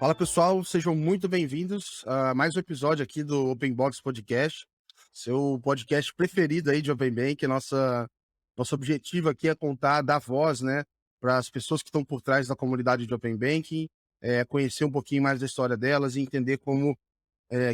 Fala pessoal, sejam muito bem-vindos a mais um episódio aqui do Open Box Podcast, seu podcast preferido aí de Open Bank. Nosso objetivo aqui é contar, dar voz, né, para as pessoas que estão por trás da comunidade de Open Banking, conhecer um pouquinho mais da história delas e entender como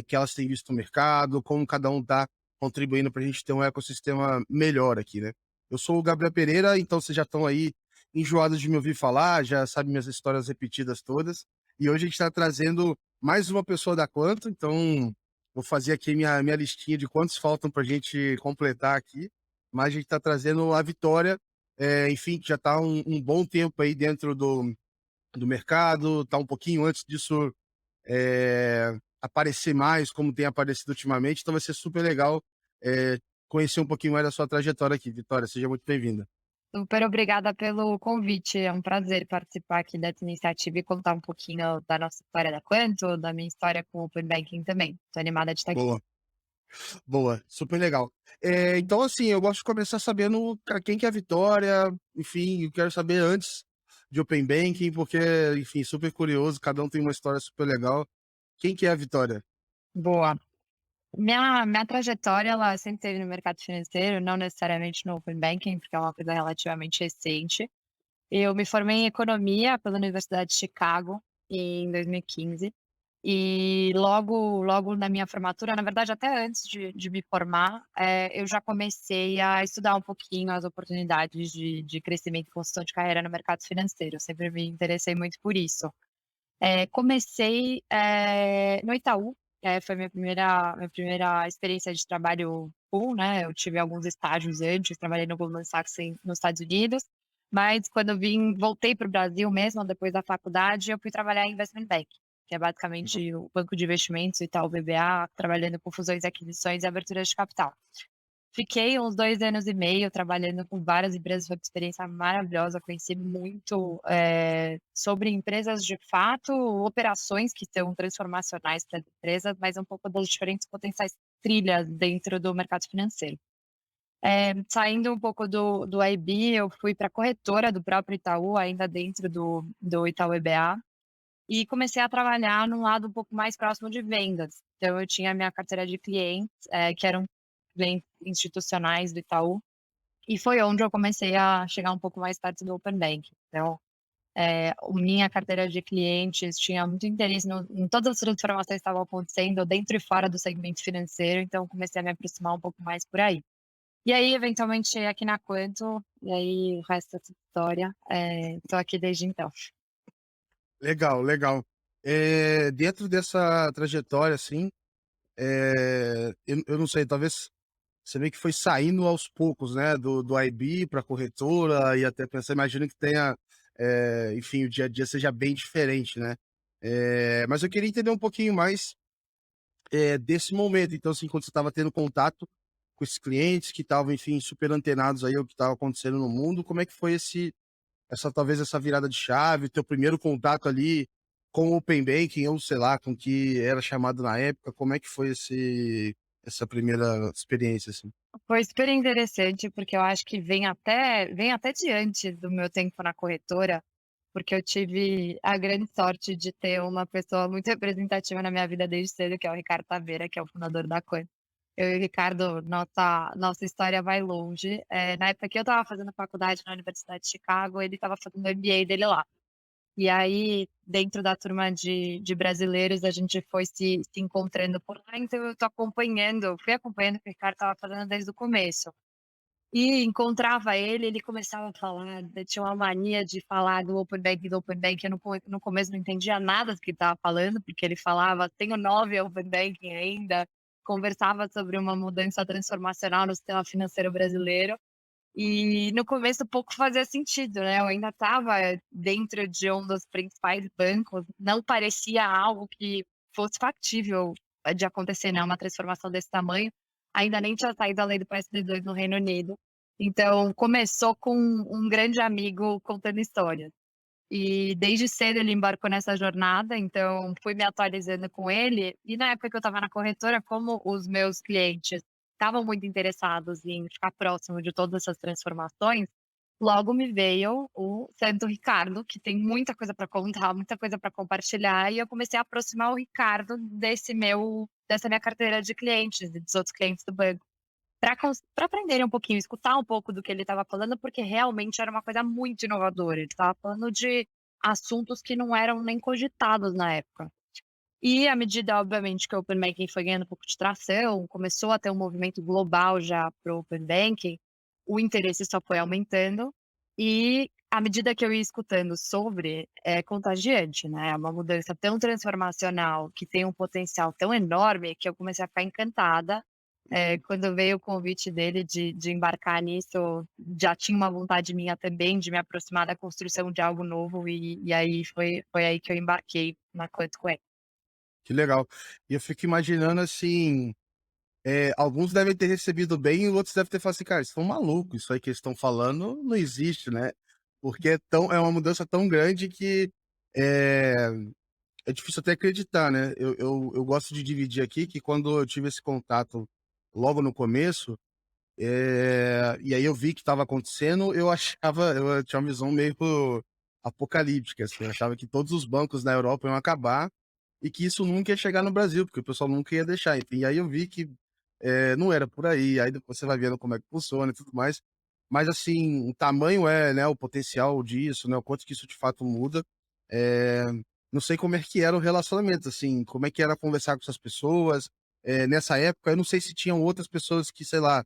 que elas têm visto o mercado, como cada um está contribuindo para a gente ter um ecossistema melhor aqui, né? Eu sou o Gabriel Pereira, então vocês já estão aí enjoados de me ouvir falar, já sabem minhas histórias repetidas todas. E hoje a gente está trazendo mais uma pessoa da Quanto, então vou fazer aqui minha listinha de quantos faltam para a gente completar aqui. Mas a gente está trazendo a Vitória, enfim, que já está um bom tempo aí dentro do mercado, está um pouquinho antes disso aparecer mais, como tem aparecido ultimamente. Então vai ser super legal conhecer um pouquinho mais da sua trajetória aqui. Vitória, seja muito bem-vinda. Super obrigada pelo convite, é um prazer participar aqui dessa iniciativa e contar um pouquinho da nossa história da Quanto, da minha história com o Open Banking também. Tô animada de estar aqui. Boa, boa, super legal. Então, assim, eu gosto de começar sabendo quem que é a Vitória, enfim, eu quero saber antes de Open Banking, porque, enfim, super curioso, cada um tem uma história super legal. Quem que é a Vitória? Boa. Minha trajetória, ela sempre esteve no mercado financeiro, não necessariamente no Open Banking, porque é uma coisa relativamente recente. Eu me formei em economia pela Universidade de Chicago em 2015. E logo na minha formatura, na verdade até antes de me formar, eu já comecei a estudar um pouquinho as oportunidades de crescimento e construção de carreira no mercado financeiro, eu sempre me interessei muito por isso. Comecei, no Itaú, foi minha primeira experiência de trabalho full, né, eu tive alguns estágios antes, trabalhei no Goldman Sachs nos Estados Unidos, mas quando eu voltei para o Brasil mesmo, depois da faculdade, eu fui trabalhar em investment bank, que é Uhum. basicamente o banco de investimentos Itaú BBA, trabalhando com fusões, aquisições e aberturas de capital. Fiquei uns 2 anos e meio trabalhando com várias empresas, foi uma experiência maravilhosa, conheci muito, sobre empresas de fato, operações que são transformacionais para as empresas, mas um pouco das diferentes potenciais trilhas dentro do mercado financeiro. Saindo um pouco do IB, eu fui para a corretora do próprio Itaú, ainda dentro do Itaú EBA, e comecei a trabalhar num lado um pouco mais próximo de vendas. Então eu tinha a minha carteira de clientes, que eram clientes institucionais do Itaú, e foi onde eu comecei a chegar um pouco mais perto do open banking. Então, minha carteira de clientes tinha muito interesse em todas as transformações que estavam acontecendo dentro e fora do segmento financeiro, então comecei a me aproximar um pouco mais por aí. E aí, eventualmente, cheguei aqui na Quanto, e aí o resto é história. Tô aqui desde então. Legal, legal. Dentro dessa trajetória, assim, eu não sei, talvez você vê que foi saindo aos poucos, né, do IB para corretora e até pensar, imagino que tenha, enfim, o dia a dia seja bem diferente, né. Mas eu queria entender um pouquinho mais, desse momento, então, assim, quando você estava tendo contato com esses clientes que estavam, enfim, super antenados aí ao que estava acontecendo no mundo, como é que foi talvez essa virada de chave, teu primeiro contato ali com o Open Banking ou sei lá, com o que era chamado na época, como é que foi essa primeira experiência, assim? Foi super interessante, porque eu acho que vem até de antes do meu tempo na corretora, porque eu tive a grande sorte de ter uma pessoa muito representativa na minha vida desde cedo, que é o Ricardo Taveira, que é o fundador da Quant. Eu e o Ricardo, nossa história vai longe. Na época que eu estava fazendo faculdade na Universidade de Chicago, ele estava fazendo o MBA dele lá. E aí, dentro da turma de brasileiros, a gente foi se encontrando por lá, então eu fui acompanhando o que o Ricardo estava fazendo desde o começo. E encontrava ele, ele começava a falar, tinha uma mania de falar do Open Banking, eu no começo não entendia nada do que ele estava falando, porque ele falava: "Tenho 9 Open Banking ainda", conversava sobre uma mudança transformacional no sistema financeiro brasileiro. E no começo pouco fazia sentido, né, eu ainda estava dentro de um dos principais bancos, não parecia algo que fosse factível, de acontecer, né, uma transformação desse tamanho, ainda nem tinha saído a lei do PSD2 no Reino Unido. Então começou com um grande amigo contando histórias. E desde cedo ele embarcou nessa jornada, então fui me atualizando com ele, e na época que eu estava na corretora, como os meus clientes estavam muito interessados em ficar próximo de todas essas transformações, Logo me veio o Santo Ricardo, que tem muita coisa para contar, muita coisa para compartilhar, e eu comecei a aproximar o Ricardo dessa minha carteira de clientes e dos outros clientes do banco, para aprenderem um pouquinho, escutar um pouco do que ele estava falando, porque realmente era uma coisa muito inovadora. Ele estava falando de assuntos que não eram nem cogitados na época. E à medida, obviamente, que o Open Banking foi ganhando um pouco de tração, começou a ter um movimento global já para o Open Banking, o interesse só foi aumentando, e à medida que eu ia escutando sobre, é contagiante, né, é uma mudança tão transformacional, que tem um potencial tão enorme, que eu comecei a ficar encantada. Quando veio o convite dele de embarcar nisso, já tinha uma vontade minha também de me aproximar da construção de algo novo, e aí foi aí que eu embarquei na Quantum. Que legal. E eu fico imaginando assim, alguns devem ter recebido bem e outros devem ter falado assim: "Cara, eles estão malucos, isso aí que eles estão falando não existe", né. Porque é uma mudança tão grande que, eh, é difícil até acreditar, né. Eu gosto de dividir aqui que quando eu tive esse contato logo no começo, e aí eu vi que estava acontecendo, eu tinha uma visão meio apocalíptica, assim, eu achava que todos os bancos na Europa iam acabar, e que isso nunca ia chegar no Brasil, porque o pessoal nunca ia deixar, enfim. E aí eu vi que, não era por aí depois você vai vendo como é que funciona e tudo mais. Mas assim, o tamanho né, o potencial disso, né, o quanto que isso de fato muda. Eh, não sei como é que era o relacionamento, assim, como é que era conversar com essas pessoas, nessa época, eu não sei se tinham outras pessoas que, sei lá,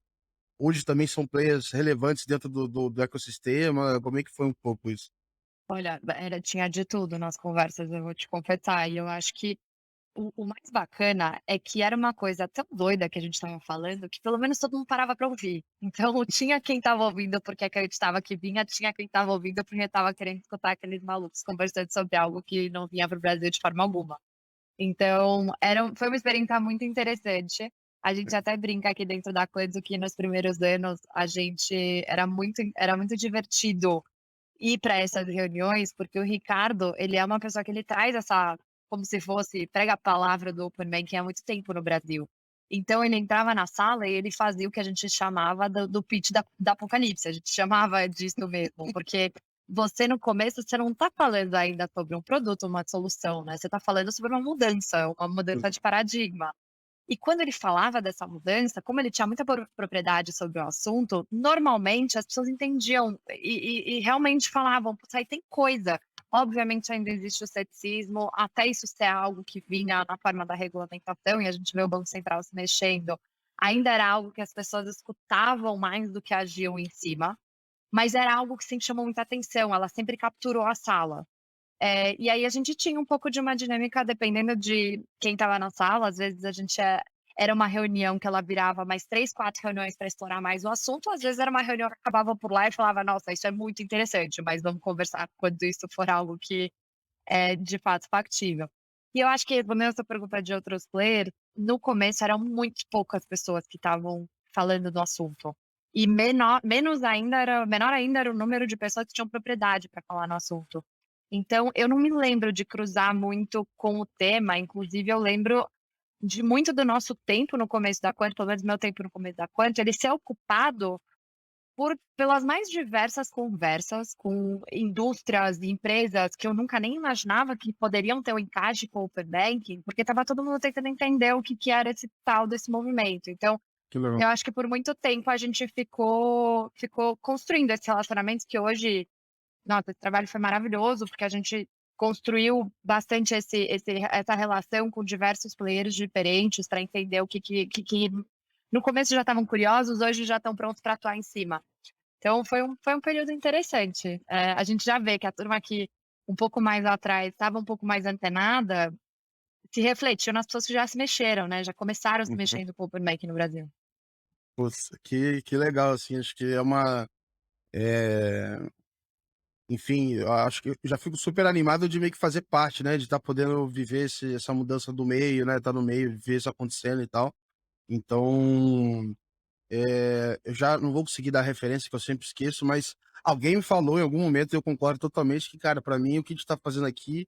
hoje também são players relevantes dentro do ecossistema, como é que foi um pouco isso? Olha, tinha de tudo nas conversas, eu vou te confessar, e eu acho que o mais bacana é que era uma coisa tão doida que a gente estava falando, que pelo menos todo mundo parava para ouvir. Então tinha quem estava ouvindo porque acreditava que vinha, tinha quem estava ouvindo porque estava querendo escutar aqueles malucos conversando sobre algo que não vinha para o Brasil de forma alguma. Então foi uma experiência muito interessante. A gente até brinca aqui dentro da Quanzo que nos primeiros anos a gente era muito divertido ir para essas reuniões, porque o Ricardo, ele é uma pessoa que ele traz essa, como se fosse prega a palavra do Open Banking há muito tempo no Brasil. Então ele entrava na sala e ele fazia o que a gente chamava do pitch da apocalipse, a gente chamava disso mesmo, porque você no começo, você não está falando ainda sobre um produto, uma solução, né, você está falando sobre uma mudança de paradigma. E quando ele falava dessa mudança, como ele tinha muita propriedade sobre o assunto, normalmente as pessoas entendiam e realmente falavam: "Putz, aí tem coisa". Obviamente ainda existe o ceticismo, até isso ser algo que vinha na forma da regulamentação, e a gente vê o Banco Central se mexendo, ainda era algo que as pessoas escutavam mais do que agiam em cima, mas era algo que sempre chamou muita atenção, ela sempre capturou a sala. E aí a gente tinha um pouco de uma dinâmica dependendo de quem estava na sala, às vezes a gente era uma reunião que ela virava mais 3, 4 reuniões para explorar mais o assunto, às vezes era uma reunião que acabava por lá e falava: "Nossa, isso é muito interessante, mas vamos conversar quando isso for algo que é de fato factível". E eu acho que respondendo essa pergunta de outros players, no começo eram muito poucas pessoas que estavam falando do assunto. E menor ainda era o número de pessoas que tinham propriedade para falar no assunto. Então, eu não me lembro de cruzar muito com o tema, inclusive eu lembro de muito do nosso tempo no começo da Quanto, pelo menos meu tempo no começo da Quanto, ele ser ocupado pelas mais diversas conversas com indústrias e empresas que eu nunca nem imaginava que poderiam ter um encaixe com o Open Banking, porque estava todo mundo tentando entender o que era esse tal desse movimento. Então, Que legal. eu acho que por muito tempo a gente ficou construindo esses relacionamentos que hoje, nossa, esse trabalho foi maravilhoso, porque a gente construiu bastante essa relação com diversos players diferentes para entender o que no começo já estavam curiosos, hoje já estão prontos para atuar em cima. Então foi um período interessante. A gente já vê que a turma que um pouco mais atrás estava um pouco mais antenada, se refletiu nas pessoas que já se mexeram, né, já começaram se Uhum. mexendo com o Open Banking no Brasil. Poxa, que legal, assim, acho que é uma, eh, enfim, eu acho que eu já fico super animado de meio que fazer parte, né, de estar podendo viver essa mudança do meio, né, estar no meio, ver isso acontecendo e tal. Então, eu já não vou conseguir dar referência, que eu sempre esqueço, mas alguém me falou em algum momento, e eu concordo totalmente, que, cara, pra mim o que a gente tá fazendo aqui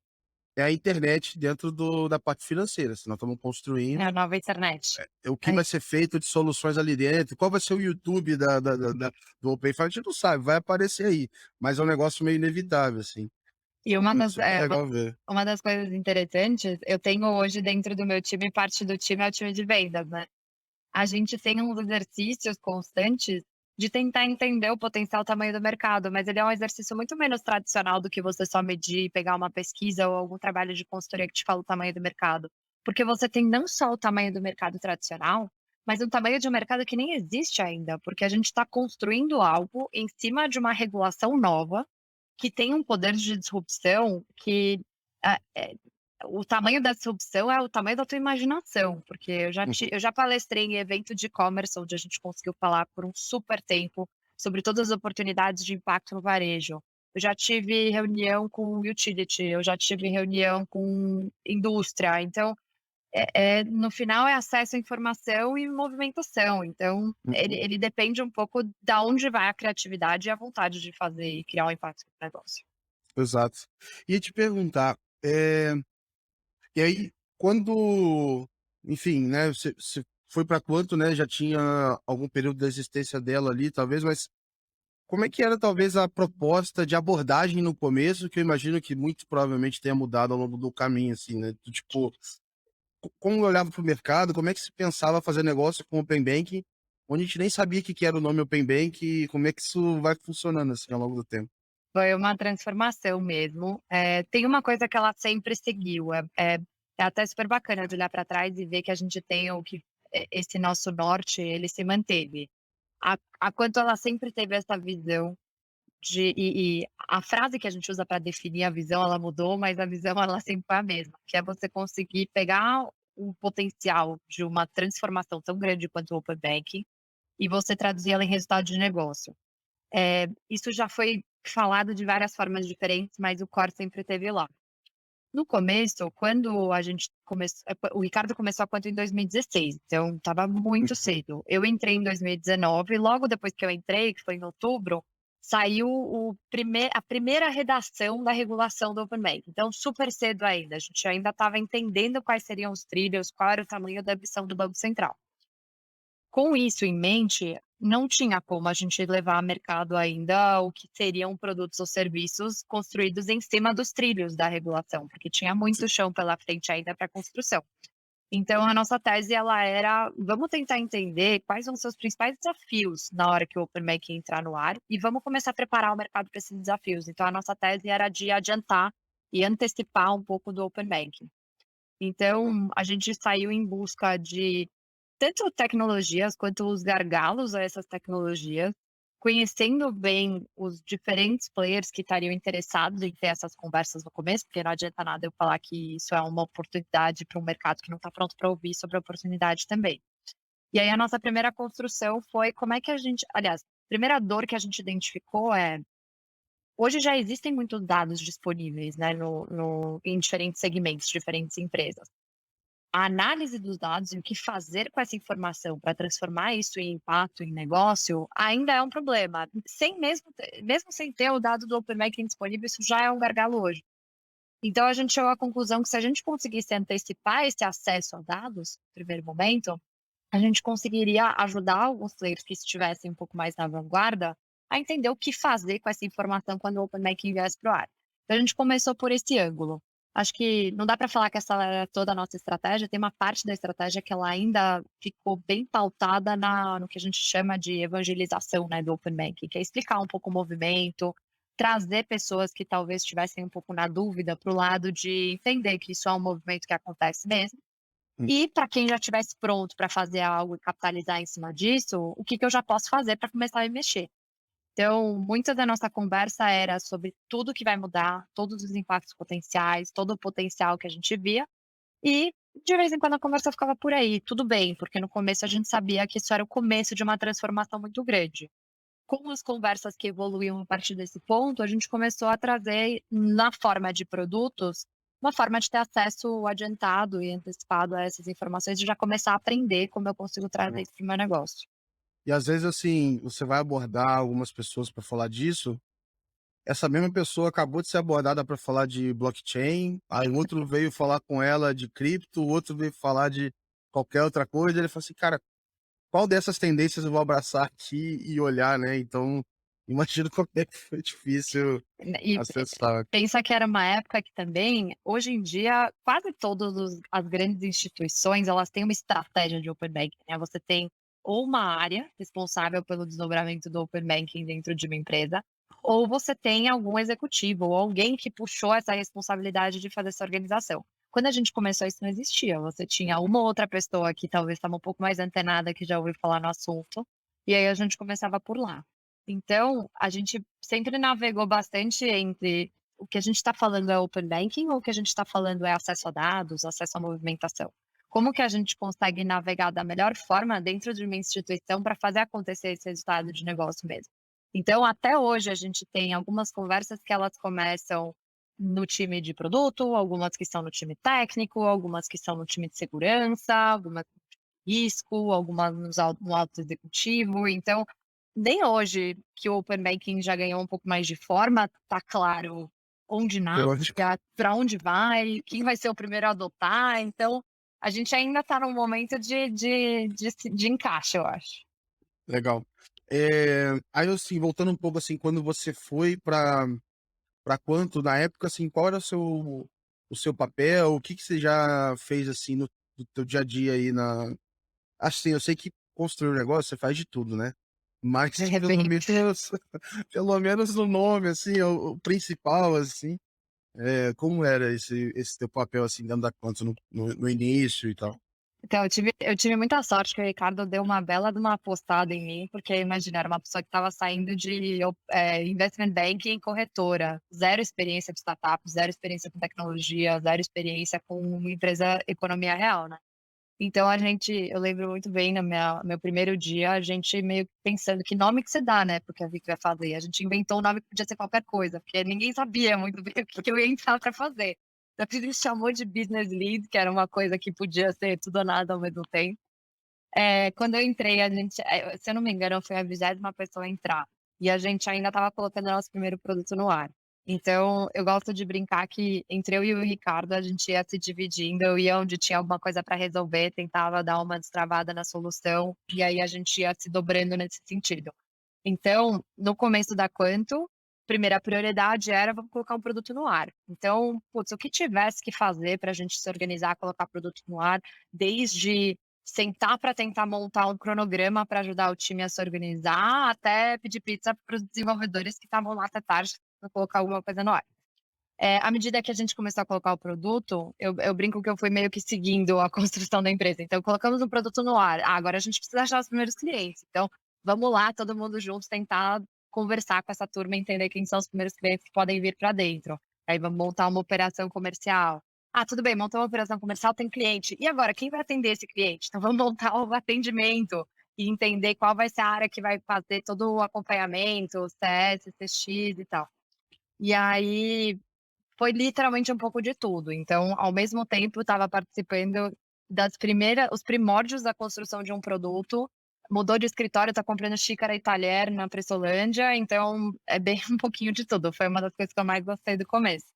é a internet dentro da parte financeira, se nós estamos É construindo, a nova internet. o que É. vai ser feito de soluções ali dentro, qual vai ser o YouTube do OpenFi, a gente não sabe, vai aparecer aí, mas é um negócio meio inevitável, assim. E uma das Super legal ver. uma das coisas interessantes, eu tenho hoje dentro do meu time, parte do time é o time de vendas, né. A gente tem uns exercícios constantes de tentar entender o potencial tamanho do mercado, mas ele é um exercício muito menos tradicional do que você só medir, pegar uma pesquisa ou algum trabalho de consultoria que te fala o tamanho do mercado. Porque você tem não só o tamanho do mercado tradicional, mas o tamanho de um mercado que nem existe ainda, porque a gente está construindo algo em cima de uma regulação nova, que tem um poder de disrupção que, ah, o tamanho da disrupção é o tamanho da tua imaginação, porque Uhum. eu já palestrei em evento de e-commerce, onde a gente conseguiu falar por um super tempo sobre todas as oportunidades de impacto no varejo. Eu já tive reunião com utility, eu já tive reunião com indústria, então, no final é acesso à informação e movimentação, então ele Uhum. ele depende um pouco da onde vai a criatividade e a vontade de fazer e criar um impacto no negócio. Exato. Ia te perguntar, e aí quando, enfim, né, você foi para quanto, né, já tinha algum período da existência dela ali talvez, mas como é que era talvez a proposta de abordagem no começo, que eu imagino que muito provavelmente tenha mudado ao longo do caminho, assim, né, do tipo, como eu olhava para o mercado, como é que se pensava fazer negócio com Open Banking, onde a gente nem sabia o que que era o nome Open Bank e como é que isso vai funcionando, assim, ao longo do tempo? Foi uma transformação mesmo. Tem uma coisa que ela sempre seguiu, é até super bacana de olhar para trás e ver que a gente tem o que esse nosso norte, ele se manteve. A quanto ela sempre teve essa visão e a frase que a gente usa para definir a visão, ela mudou, mas a visão ela sempre foi a mesma, que é você conseguir pegar o potencial de uma transformação tão grande quanto o Open Banking e você traduzir ela em resultado de negócio. Isso já foi falado de várias formas diferentes, mas o core sempre esteve lá. No começo, quando a gente começou, o Ricardo começou a conta em 2016, então estava muito cedo. Eu entrei em 2019, logo depois que eu entrei, que foi em outubro, saiu a primeira redação da regulação do Open Banking, então super cedo ainda, a gente ainda estava entendendo quais seriam os trilhos, qual era o tamanho da ambição do Banco Central. Com isso em mente, não tinha como a gente levar a mercado ainda o que seriam produtos ou serviços construídos em cima dos trilhos da regulação, porque tinha muito chão pela frente ainda para construção. Então a nossa tese ela era: vamos tentar entender quais vão ser os principais desafios na hora que o Open Banking entrar no ar e vamos começar a preparar o mercado para esses desafios. Então a nossa tese era de adiantar e antecipar um pouco do Open Banking. Então a gente saiu em busca de tanto tecnologias quanto os gargalos a essas tecnologias, conhecendo bem os diferentes players que estariam interessados em ter essas conversas no começo, porque não adianta nada eu falar que isso é uma oportunidade para um mercado que não está pronto para ouvir sobre a oportunidade também. E aí a nossa primeira construção foi como é que a gente, aliás, a primeira dor que a gente identificou é, hoje já existem muitos dados disponíveis, né, em diferentes segmentos, diferentes empresas. A análise dos dados e o que fazer com essa informação para transformar isso em impacto em negócio ainda é um problema. Sem mesmo sem ter o dado do Open Banking disponível, isso já é um gargalo hoje. Então a gente chegou à conclusão que se a gente conseguisse antecipar esse acesso a dados, no primeiro momento, a gente conseguiria ajudar alguns players que estivessem um pouco mais na vanguarda a entender o que fazer com essa informação quando o Open Banking viesse para o ar. Então a gente começou por esse ângulo. Acho que não dá para falar que essa era toda a nossa estratégia, tem uma parte da estratégia que ela ainda ficou bem pautada no que a gente chama de evangelização, né, do Open Banking, que é explicar um pouco o movimento, trazer pessoas que talvez estivessem um pouco na dúvida para o lado de entender que isso é um movimento que acontece mesmo Hum. e para quem já estivesse pronto para fazer algo e capitalizar em cima disso, o que que eu já posso fazer para começar a mexer. Então, muita da nossa conversa era sobre tudo que vai mudar, todos os impactos potenciais, todo o potencial que a gente via, e de vez em quando a conversa ficava por aí, tudo bem, porque no começo a gente sabia que isso era o começo de uma transformação muito grande. Com as conversas que evoluíam a partir desse ponto, a gente começou a trazer, na forma de produtos, uma forma de ter acesso adiantado e antecipado a essas informações e já começar a aprender como eu consigo trazer isso para o meu negócio. E às vezes, assim, você vai abordar algumas pessoas para falar disso, essa mesma pessoa acabou de ser abordada para falar de blockchain, aí o outro veio falar com ela de cripto, o outro veio falar de qualquer outra coisa, ele falou assim: "Cara, qual dessas tendências eu vou abraçar aqui e olhar", né, então, imagino como é que foi difícil E acessar. pensa que era uma época que também, hoje em dia, quase todas as grandes instituições, elas têm uma estratégia de open banking, né, você tem ou uma área responsável pelo desdobramento do open banking dentro de uma empresa, ou você tem algum executivo ou alguém que puxou essa responsabilidade de fazer essa organização. Quando a gente começou, isso não existia, você tinha uma ou outra pessoa que talvez estava um pouco mais antenada, que já ouviu falar no assunto, e aí a gente começava por lá. Então, a gente sempre navegou bastante entre o que a gente está falando é open banking ou o que a gente está falando é acesso a dados, acesso à movimentação. Como que a gente consegue navegar da melhor forma dentro de uma instituição para fazer acontecer esse resultado de negócio mesmo? Então, até hoje, a gente tem algumas conversas que elas começam no time de produto, algumas que são no time técnico, algumas que são no time de segurança, algumas no risco, algumas no alto executivo. Então, nem hoje, que o open banking já ganhou um pouco mais de forma, tá claro onde nasce, Lógico. para onde vai, quem vai ser o primeiro a adotar, então a gente ainda tá num momento de encaixe, eu acho. Legal. Aí, assim, voltando um pouco, assim, quando você foi para Quanto, na época, assim, qual era o seu papel? O que que você já fez, assim, no teu dia a dia aí na assim, eu sei que construir um negócio você faz de tudo, né, mas De pelo repente. menos pelo menos no nome, assim, o principal, assim, como era esse teu papel, assim, dentro da Quanto no início e tal? Então, eu tive muita sorte que o Ricardo deu uma bela de uma apostada em mim, porque imagina, era uma pessoa que estava saindo de investment banking em corretora, zero experiência de startup, zero experiência com tecnologia, zero experiência com uma empresa economia real, né. Então eu lembro muito bem no meu primeiro dia, a gente meio que pensando que nome que se dá, né, porque a Vic vai fazer. A gente inventou um nome que podia ser qualquer coisa, porque ninguém sabia muito bem o que que eu ia entrar para fazer. Então a gente chamou de business lead, que era uma coisa que podia ser tudo ou nada ao mesmo tempo. Quando eu entrei, se eu não me engano, eu fui a 20ª pessoa a entrar, e a gente ainda estava colocando nosso primeiro produto no ar. Então, eu gosto de brincar que entre eu e o Ricardo, a gente ia se dividindo, eu ia onde tinha alguma coisa para resolver, tentava dar uma destravada na solução, e aí a gente ia se dobrando nesse sentido. Então, no começo da Quanto, primeira prioridade era: "Vamos colocar um produto no ar". Então, putz, o que tivesse que fazer para a gente se organizar, colocar produto no ar, desde sentar para tentar montar um cronograma para ajudar o time a se organizar, até pedir pizza para os desenvolvedores que estavam lá até tarde para colocar alguma coisa no ar. À medida que a gente começou a colocar o produto, eu brinco que eu fui meio que seguindo a construção da empresa. Então, colocamos o produto no ar. Ah, agora a gente precisa achar os primeiros clientes. Então, vamos lá, todo mundo junto, tentar conversar com essa turma, entender quem são os primeiros clientes que podem vir para dentro. Aí vamos montar uma operação comercial. Ah, tudo bem, montou uma operação comercial, tem cliente. E agora, quem vai atender esse cliente? Então, vamos montar o atendimento e entender qual vai ser a área que vai fazer todo o acompanhamento, CS, CX e tal. E aí foi literalmente um pouco de tudo. Então, ao mesmo tempo, estava participando das primeiras os primórdios da construção de um produto, mudou de escritório, está comprando xícara e talher na Pressolândia, então é bem um pouquinho de tudo. Foi uma das coisas que eu mais gostei do começo.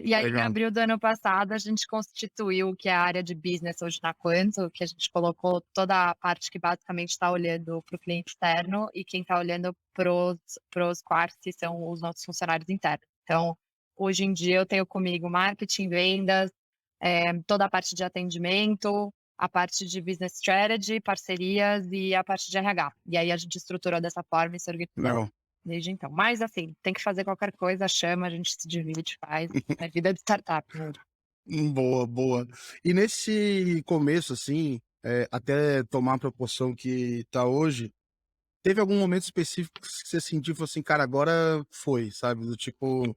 E aí, em Legal. abril do ano passado, a gente constituiu o que é a área de business hoje na Quanto, que a gente colocou toda a parte que basicamente está olhando para o cliente externo e quem está olhando pros quartos, que são os nossos funcionários internos. Então, hoje em dia eu tenho comigo marketing, vendas, toda a parte de atendimento, a parte de business strategy, parcerias e a parte de RH. E aí a gente estruturou dessa forma e se organizou Legal. desde então. Mas assim, tem que fazer qualquer coisa, chama, a gente se divide, faz. É vida de startup mesmo. Boa, boa. E nesse começo, assim, até tomar a proporção que tá hoje, teve algum momento específico que você sentiu, falou assim: "Cara, agora foi", sabe, do tipo,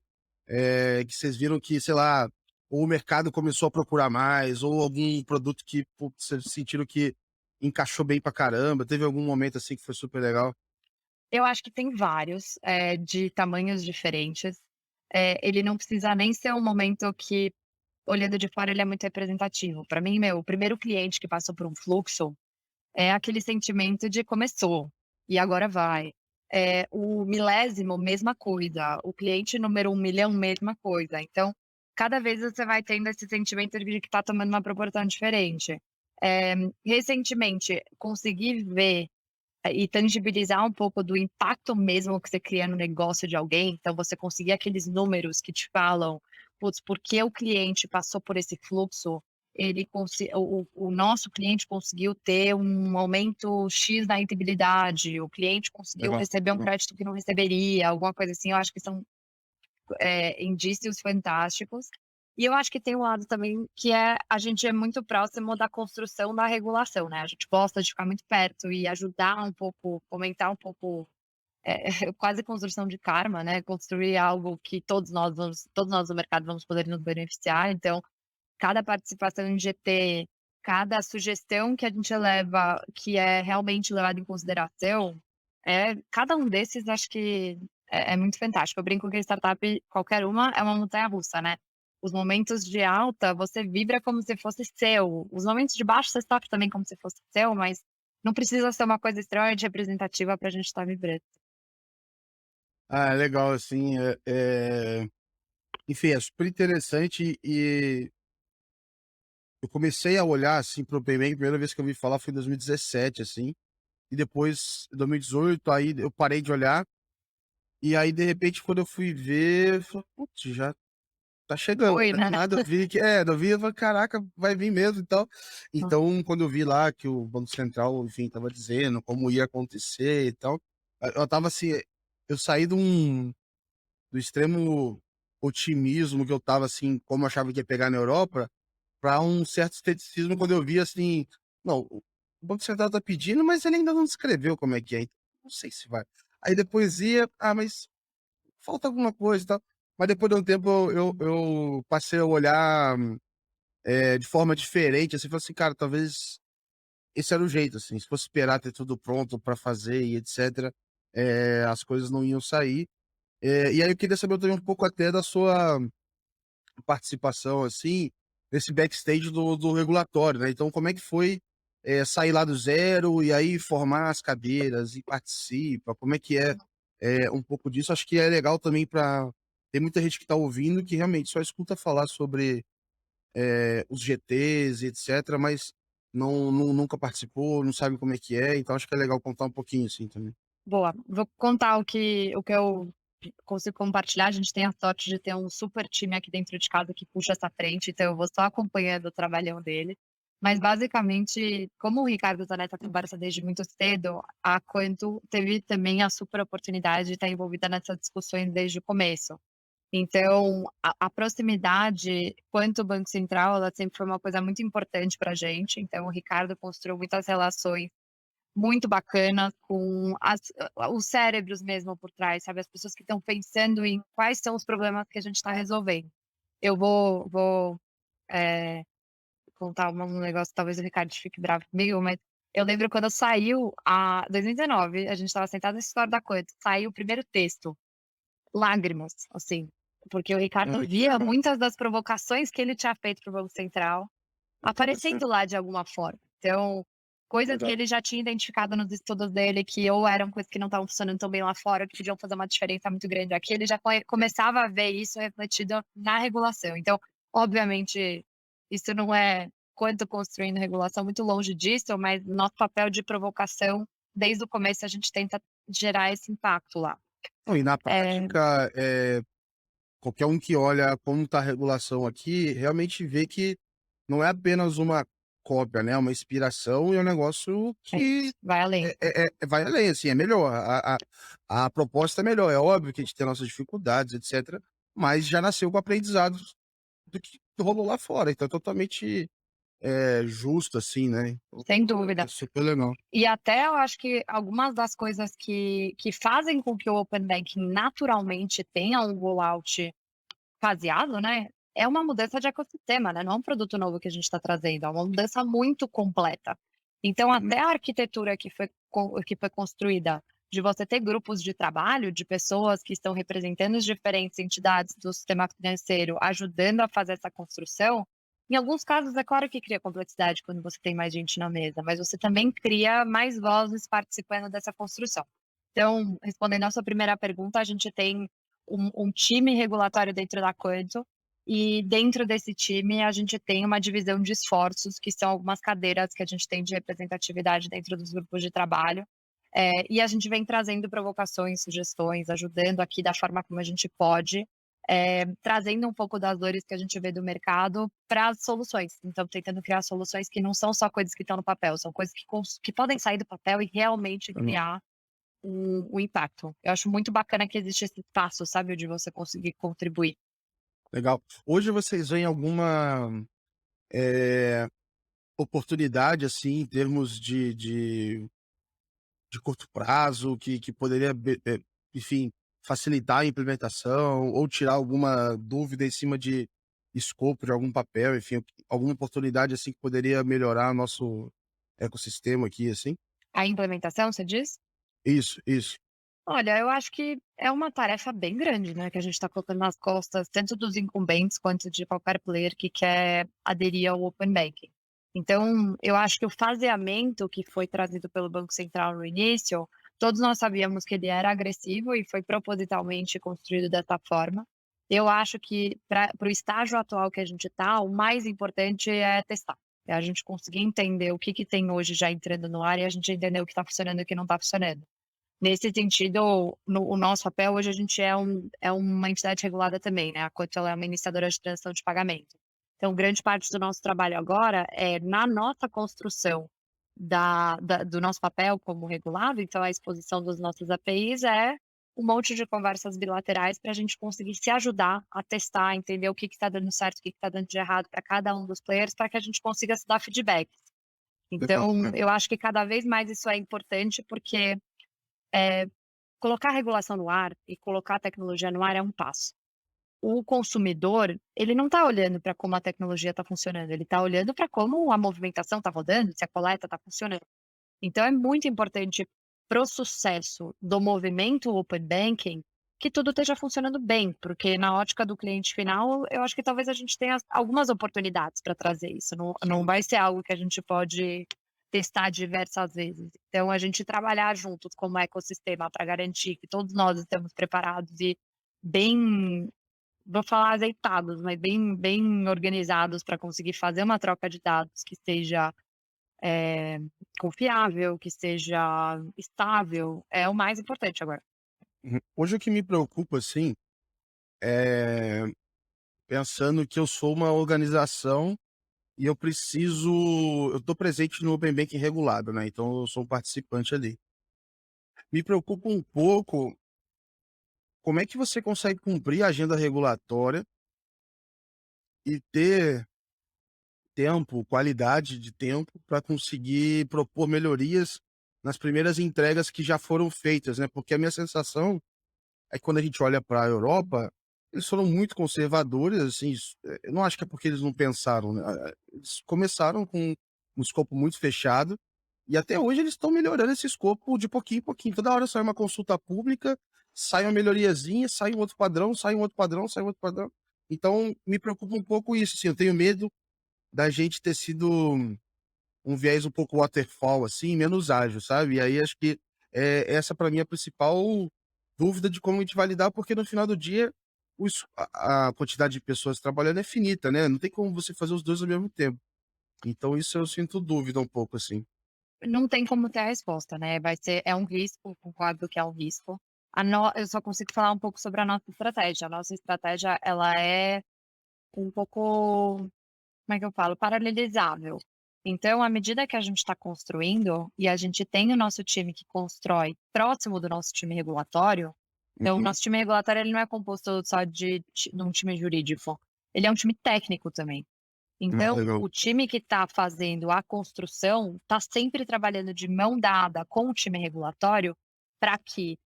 que vocês viram que, sei lá, ou o mercado começou a procurar mais, ou algum produto que, putz, vocês sentiram que encaixou bem pra caramba, teve algum momento, assim, que foi super legal? Eu acho que tem vários, de tamanhos diferentes. Ele não precisa nem ser um momento que, olhando de fora, ele é muito representativo. Para mim, meu, o primeiro cliente que passou por um fluxo é aquele sentimento de começou, e agora vai. o milésimo, mesma coisa, o cliente número 1.000.000, mesma coisa. Então, cada vez você vai tendo esse sentimento de que está tomando uma proporção diferente. Recentemente, consegui ver e tangibilizar um pouco do impacto mesmo que você cria no negócio de alguém, então você conseguir aqueles números que te falam: "Putz, porque o cliente passou por esse fluxo, ele consi o nosso cliente conseguiu ter um aumento X na rentabilidade, o cliente conseguiu Legal. receber um crédito que não receberia", alguma coisa assim, eu acho que são indícios fantásticos. E eu acho que tem um lado também que a gente é muito próximo da construção da regulação, né, a gente gosta de ficar muito perto e ajudar um pouco, fomentar um pouco, quase construção de karma, né, construir algo que todos nós do mercado vamos poder nos beneficiar, então, cada participação em GT, cada sugestão que a gente leva, que é realmente levada em consideração, cada um desses acho que é muito fantástico. Eu brinco que startup, qualquer uma, é uma montanha-russa, né. Os momentos de alta, você vibra como se fosse seu, os momentos de baixo você sofre também como se fosse seu, mas não precisa ser uma coisa extremamente representativa pra gente estar vibrando. Ah, legal, assim, enfim, é super interessante e eu comecei a olhar, assim, para o Open Bank, a primeira vez que eu ouvi falar foi em 2017, assim, e depois, em 2018, aí eu parei de olhar, e aí, de repente, quando eu fui ver, eu falei: "Putz, já tá chegando", Foi, né, do né. nada eu vi que eu vi, eu falei: "Caraca, vai vir mesmo e tal". Então, quando eu vi lá que o Banco Central, enfim, estava dizendo como ia acontecer e tal, eu estava assim, eu saí do extremo otimismo que eu estava, assim, como eu achava que ia pegar na Europa, para um certo ceticismo quando eu vi assim: "Não, o Banco Central tá pedindo, mas ele ainda não descreveu como é que é, então não sei se vai". Aí depois ia: "Ah, mas falta alguma coisa e tal". Mas depois de um tempo eu passei a olhar, de forma diferente, assim, falei assim: "Cara, talvez esse era o jeito, assim, se fosse esperar ter tudo pronto para fazer e etcétera, as coisas não iam sair". E aí eu queria saber também um pouco até da sua participação, assim, nesse backstage do regulatório, né, então como é que foi, sair lá do zero e aí formar as cadeiras e participa, como é que um pouco disso? Acho que é legal também para tem muita gente que está ouvindo que realmente só escuta falar sobre, os GTs e etcétera, mas nunca participou, não sabe como é que é, então acho que é legal contar um pouquinho, assim, também. Boa, vou contar o que eu consigo compartilhar. A gente tem a sorte de ter um super time aqui dentro de casa que puxa essa frente, então eu vou só acompanhando o trabalhão dele. Mas basicamente, como o Ricardo tá nessa conversa desde muito cedo, a Quanto teve também a super oportunidade de estar envolvida nessas discussões desde o começo. Então, a proximidade quanto o Banco Central, ela sempre foi uma coisa muito importante pra gente, então o Ricardo construiu muitas relações muito bacana com os cérebros mesmo por trás, sabe, as pessoas que estão pensando em quais são os problemas que a gente está resolvendo. Eu vou, eh, contar um negócio, talvez o Ricardo fique bravo comigo, mas eu lembro quando saiu 2019, a gente estava sentado no escritório da Quanto, saiu o primeiro texto, lágrimas, assim, porque o Ricardo Ai, via muitas das provocações que ele tinha feito para o Banco Central aparecendo lá de alguma forma. Então, coisas que legal. ele já tinha identificado nos estudos dele, que ou eram coisas que não estavam funcionando tão bem lá fora, que podiam fazer uma diferença muito grande aqui, ele já começava a ver isso refletido na regulação. Então, obviamente, isso não é quanto construindo regulação, muito longe disso, mas nosso papel de provocação, desde o começo, a gente tenta gerar esse impacto lá. Não, e na Eh prática, qualquer um que olha como está a regulação aqui, realmente vê que não é apenas uma cópia, né, é uma inspiração e é um negócio é que isso, vai além. vai além, assim, é melhor. A proposta é melhor. É óbvio que a gente tem nossas dificuldades, etcétera, mas já nasceu com aprendizados do que rolou lá fora, então é totalmente, justo, assim, né, então Sem é dúvida. super legal. E até eu acho que algumas das coisas que fazem com que o open banking naturalmente tenha um rollout faseado, né, é uma mudança de ecossistema, né, não é um produto novo que a gente está trazendo, é uma mudança muito completa. Então até a arquitetura que foi construída, de você ter grupos de trabalho, de pessoas que estão representando as diferentes entidades do sistema financeiro, ajudando a fazer essa construção, em alguns casos é claro que cria complexidade quando você tem mais gente na mesa, mas você também cria mais vozes participando dessa construção. Então, respondendo a sua primeira pergunta, a gente tem um time regulatório dentro da Quanto, e dentro desse time a gente tem uma divisão de esforços, que são algumas cadeiras que a gente tem de representatividade dentro dos grupos de trabalho. E a gente vem trazendo provocações, sugestões, ajudando aqui da forma como a gente pode, trazendo um pouco das dores que a gente vê do mercado para as soluções. Então, tentando criar soluções que não são só coisas que estão no papel, são coisas que podem sair do papel e realmente Hum, criar um impacto. Eu acho muito bacana que existe esse espaço, sabe, de você conseguir contribuir. legal. Hoje vocês veem alguma, eh, oportunidade, assim, em termos de curto prazo que poderia enfim, facilitar a implementação ou tirar alguma dúvida em cima de escopo de algum papel, enfim, alguma oportunidade, assim, que poderia melhorar nosso ecossistema aqui, assim? A implementação, você diz? Isso, isso. Olha, eu acho que é uma tarefa bem grande, né, que a gente está colocando nas costas, tanto dos incumbentes quanto de qualquer player que quer aderir ao Open Banking. Então, eu acho que o faseamento que foi trazido pelo Banco Central no início, todos nós sabíamos que ele era agressivo e foi propositalmente construído dessa forma. Eu acho que para o estágio atual que a gente está, o mais importante é testar. É a gente conseguir entender o que que tem hoje já entrando no ar e a gente entender o que está funcionando e o que não está funcionando. Nesse sentido, o nosso papel hoje a gente é uma entidade regulada também, né, a Quanto ela é uma iniciadora de transação de pagamento. Então grande parte do nosso trabalho agora é na nossa construção do nosso papel como regulado, então a exposição dos nossos APIs é um monte de conversas bilaterais para a gente conseguir se ajudar a testar, entender o que está dando certo, o que está dando de errado para cada um dos players, para que a gente consiga se dar feedbacks. Legal, Então legal. eu acho que cada vez mais isso é importante, porque colocar a regulação no ar e colocar a tecnologia no ar é um passo. O consumidor, ele não está olhando para como a tecnologia está funcionando, ele está olhando para como a movimentação está rodando, se a coleta está funcionando. Então é muito importante para o sucesso do movimento Open Banking que tudo esteja funcionando bem, porque na ótica do cliente final, eu acho que talvez a gente tenha algumas oportunidades para trazer isso. Não vai ser algo que a gente pode testar diversas vezes. Então, a gente trabalhar juntos como ecossistema para garantir que todos nós estamos preparados e bem, vou falar azeitados, mas bem organizados para conseguir fazer uma troca de dados que seja eh, confiável, que seja estável, é o mais importante agora. Uhum. Hoje o que me preocupa, assim, é pensando que eu sou uma organização e eu estou presente no Open Banking regulado, né, então eu sou um participante ali. Me preocupa um pouco como é que você consegue cumprir a agenda regulatória e ter tempo, qualidade de tempo para conseguir propor melhorias nas primeiras entregas que já foram feitas, né, porque a minha sensação é que quando a gente olha para a Europa, eles foram muito conservadores, assim, eu não acho que é porque eles não pensaram, né, eles começaram com um escopo muito fechado, e até hoje eles estão melhorando esse escopo de pouquinho em pouquinho. Toda hora sai uma consulta pública, sai uma melhoriazinha, sai um outro padrão, sai um outro padrão, sai um outro padrão. Então me preocupa um pouco isso, assim, eu tenho medo da gente ter sido um viés um pouco waterfall, assim, menos ágil, sabe. E aí acho que, essa para mim é a principal dúvida de como a gente vai lidar, porque no final do dia os a quantidade de pessoas trabalhando é finita, né, não tem como você fazer os 2 ao mesmo tempo. Então isso eu sinto dúvida um pouco, assim. Não tem como ter a resposta, né, é um risco, concordo que é um risco. Eu só consigo falar um pouco sobre a nossa estratégia. A nossa estratégia, ela é um pouco, como é que eu falo, paralelizável. Então, à medida que a gente está construindo, e a gente tem o nosso time que constrói próximo do nosso time regulatório, então o Uhum. nosso time regulatório ele não é composto só de um time jurídico, ele é um time técnico também. Ah, Então, legal. o time que está fazendo a construção está sempre trabalhando de mão dada com o time regulatório para que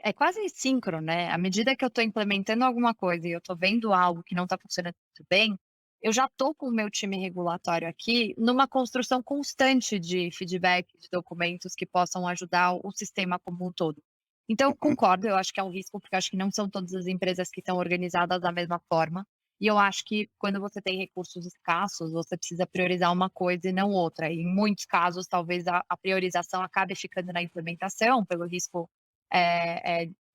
é quase síncrono, né? À medida que eu estou implementando alguma coisa e eu estou vendo algo que não está funcionando muito bem, eu já estou com o meu time regulatório aqui numa construção constante de feedback, de documentos que possam ajudar o sistema como um todo. Então, eu Uhum. concordo, eu acho que é um risco, porque eu acho que não são todas as empresas que estão organizadas da mesma forma. E eu acho que quando você tem recursos escassos, você precisa priorizar uma coisa e não outra. E em muitos casos, talvez a priorização acabe ficando na implementação, pelo risco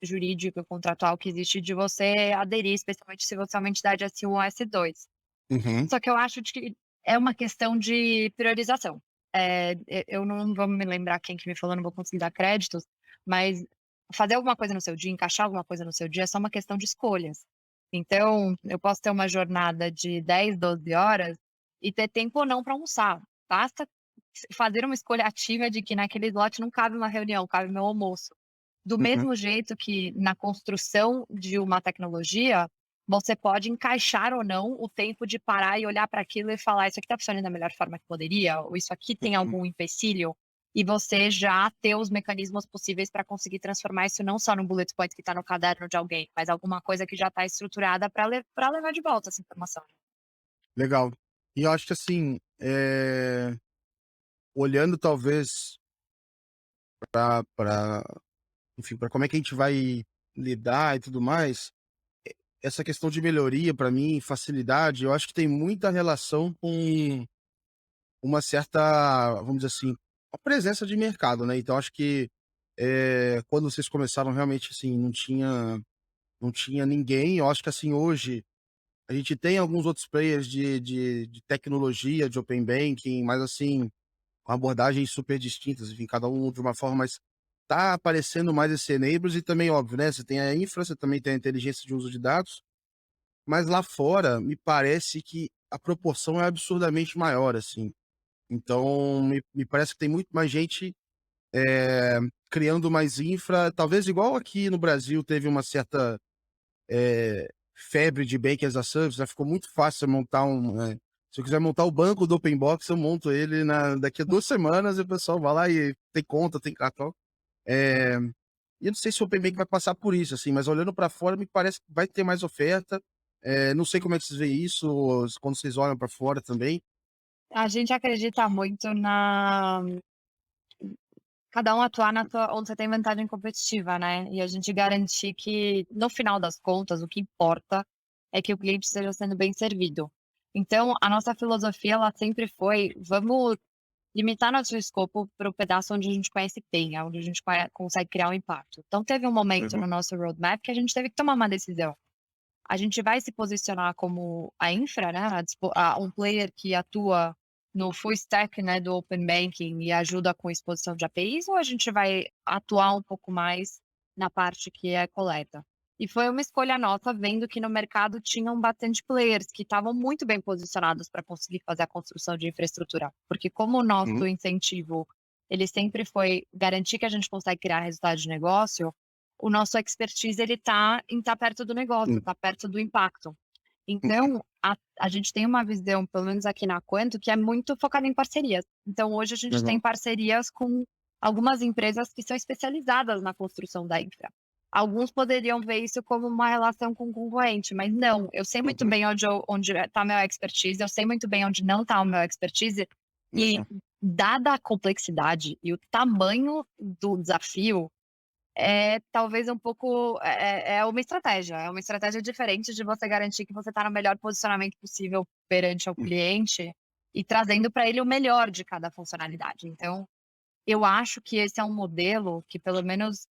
jurídico e contratual que existe de você aderir, especialmente se você é uma entidade S1 ou S2. Uhum, Só que eu acho que é uma questão de priorização. Eu não vou me lembrar quem que me falou, não vou conseguir dar créditos, mas fazer alguma coisa no seu dia, encaixar alguma coisa no seu dia é só uma questão de escolhas. Então, eu posso ter uma jornada de 10, 12 horas e ter tempo ou não para almoçar. Basta fazer uma escolha ativa de que naquele slot não cabe uma reunião, cabe meu almoço. Do uhum, mesmo jeito que na construção de uma tecnologia, você pode encaixar ou não o tempo de parar e olhar para aquilo e falar: "Isso aqui está funcionando da melhor forma que poderia", ou "Isso aqui tem uhum. algum empecilho", e você já ter os mecanismos possíveis para conseguir transformar isso não só num bullet point que está no caderno de alguém, mas alguma coisa que já está estruturada para levar de volta essa informação. Legal. E eu acho que assim, olhando talvez para enfim, para como é que a gente vai lidar e tudo mais, essa questão de melhoria para mim, facilidade, eu acho que tem muita relação com uma certa, vamos dizer assim, a presença de mercado, né. Então acho que, quando vocês começaram realmente, assim, não tinha ninguém. Eu acho que, assim, hoje a gente tem alguns outros players de tecnologia, de open banking, mas assim, com abordagens super distintas, enfim, cada um de uma forma, mas tá aparecendo mais esse enablers e também, óbvio, né, você tem a infra, você também tem a inteligência de uso de dados, mas lá fora me parece que a proporção é absurdamente maior, assim. Então me parece que tem muito mais gente, criando mais infra, talvez igual aqui no Brasil teve uma certa, febre de Bank as a Service, né, ficou muito fácil você montar se eu quiser montar o banco do Open Box, eu monto ele daqui a 2 semanas e o pessoal vai lá e tem conta, tem cartão. Eh, e eu não sei se o Open Bank vai passar por isso, assim, mas olhando para fora me parece que vai ter mais oferta. Não sei como é que vocês veem isso, ou quando vocês olham para fora também. A gente acredita muito na cada um atuar na tua onde você tem vantagem competitiva, né, e a gente garantir que, no final das contas, o que importa é que o cliente esteja sendo bem servido. Então, a nossa filosofia, ela sempre foi: "Vamos limitar nosso escopo para o pedaço onde a gente conhece bem, aonde a gente consegue criar um impacto". Então teve um momento Uhum, no nosso roadmap que a gente teve que tomar uma decisão. A gente vai se posicionar como a infra, né, um player que atua no full stack, né, do open banking e ajuda com exposição de APIs, ou a gente vai atuar um pouco mais na parte que é coleta? E foi uma escolha nossa, vendo que no mercado tinham bastante players que estavam muito bem posicionados para conseguir fazer a construção de infraestrutura, porque como o uhum, nosso incentivo, ele sempre foi garantir que a gente consegue criar resultado de negócio, o nosso expertise ele tá em estar perto do negócio, hum, estar perto do impacto. hum, Então, a gente tem uma visão, pelo menos aqui na Quanto, que é muito focada em parcerias. Então hoje a gente legal. tem parcerias com algumas empresas que são especializadas na construção da infra. Alguns poderiam ver isso como uma relação com concorrente, mas não, eu sei muito Uhum, bem onde está meu expertise, eu sei muito bem onde não está o meu expertise, e uhum, dada a complexidade e o tamanho do desafio, talvez um pouco é uma estratégia diferente de você garantir que você está no melhor posicionamento possível perante ao hum, cliente e trazendo para ele o melhor de cada funcionalidade. Então, eu acho que esse é um modelo que pelo menos,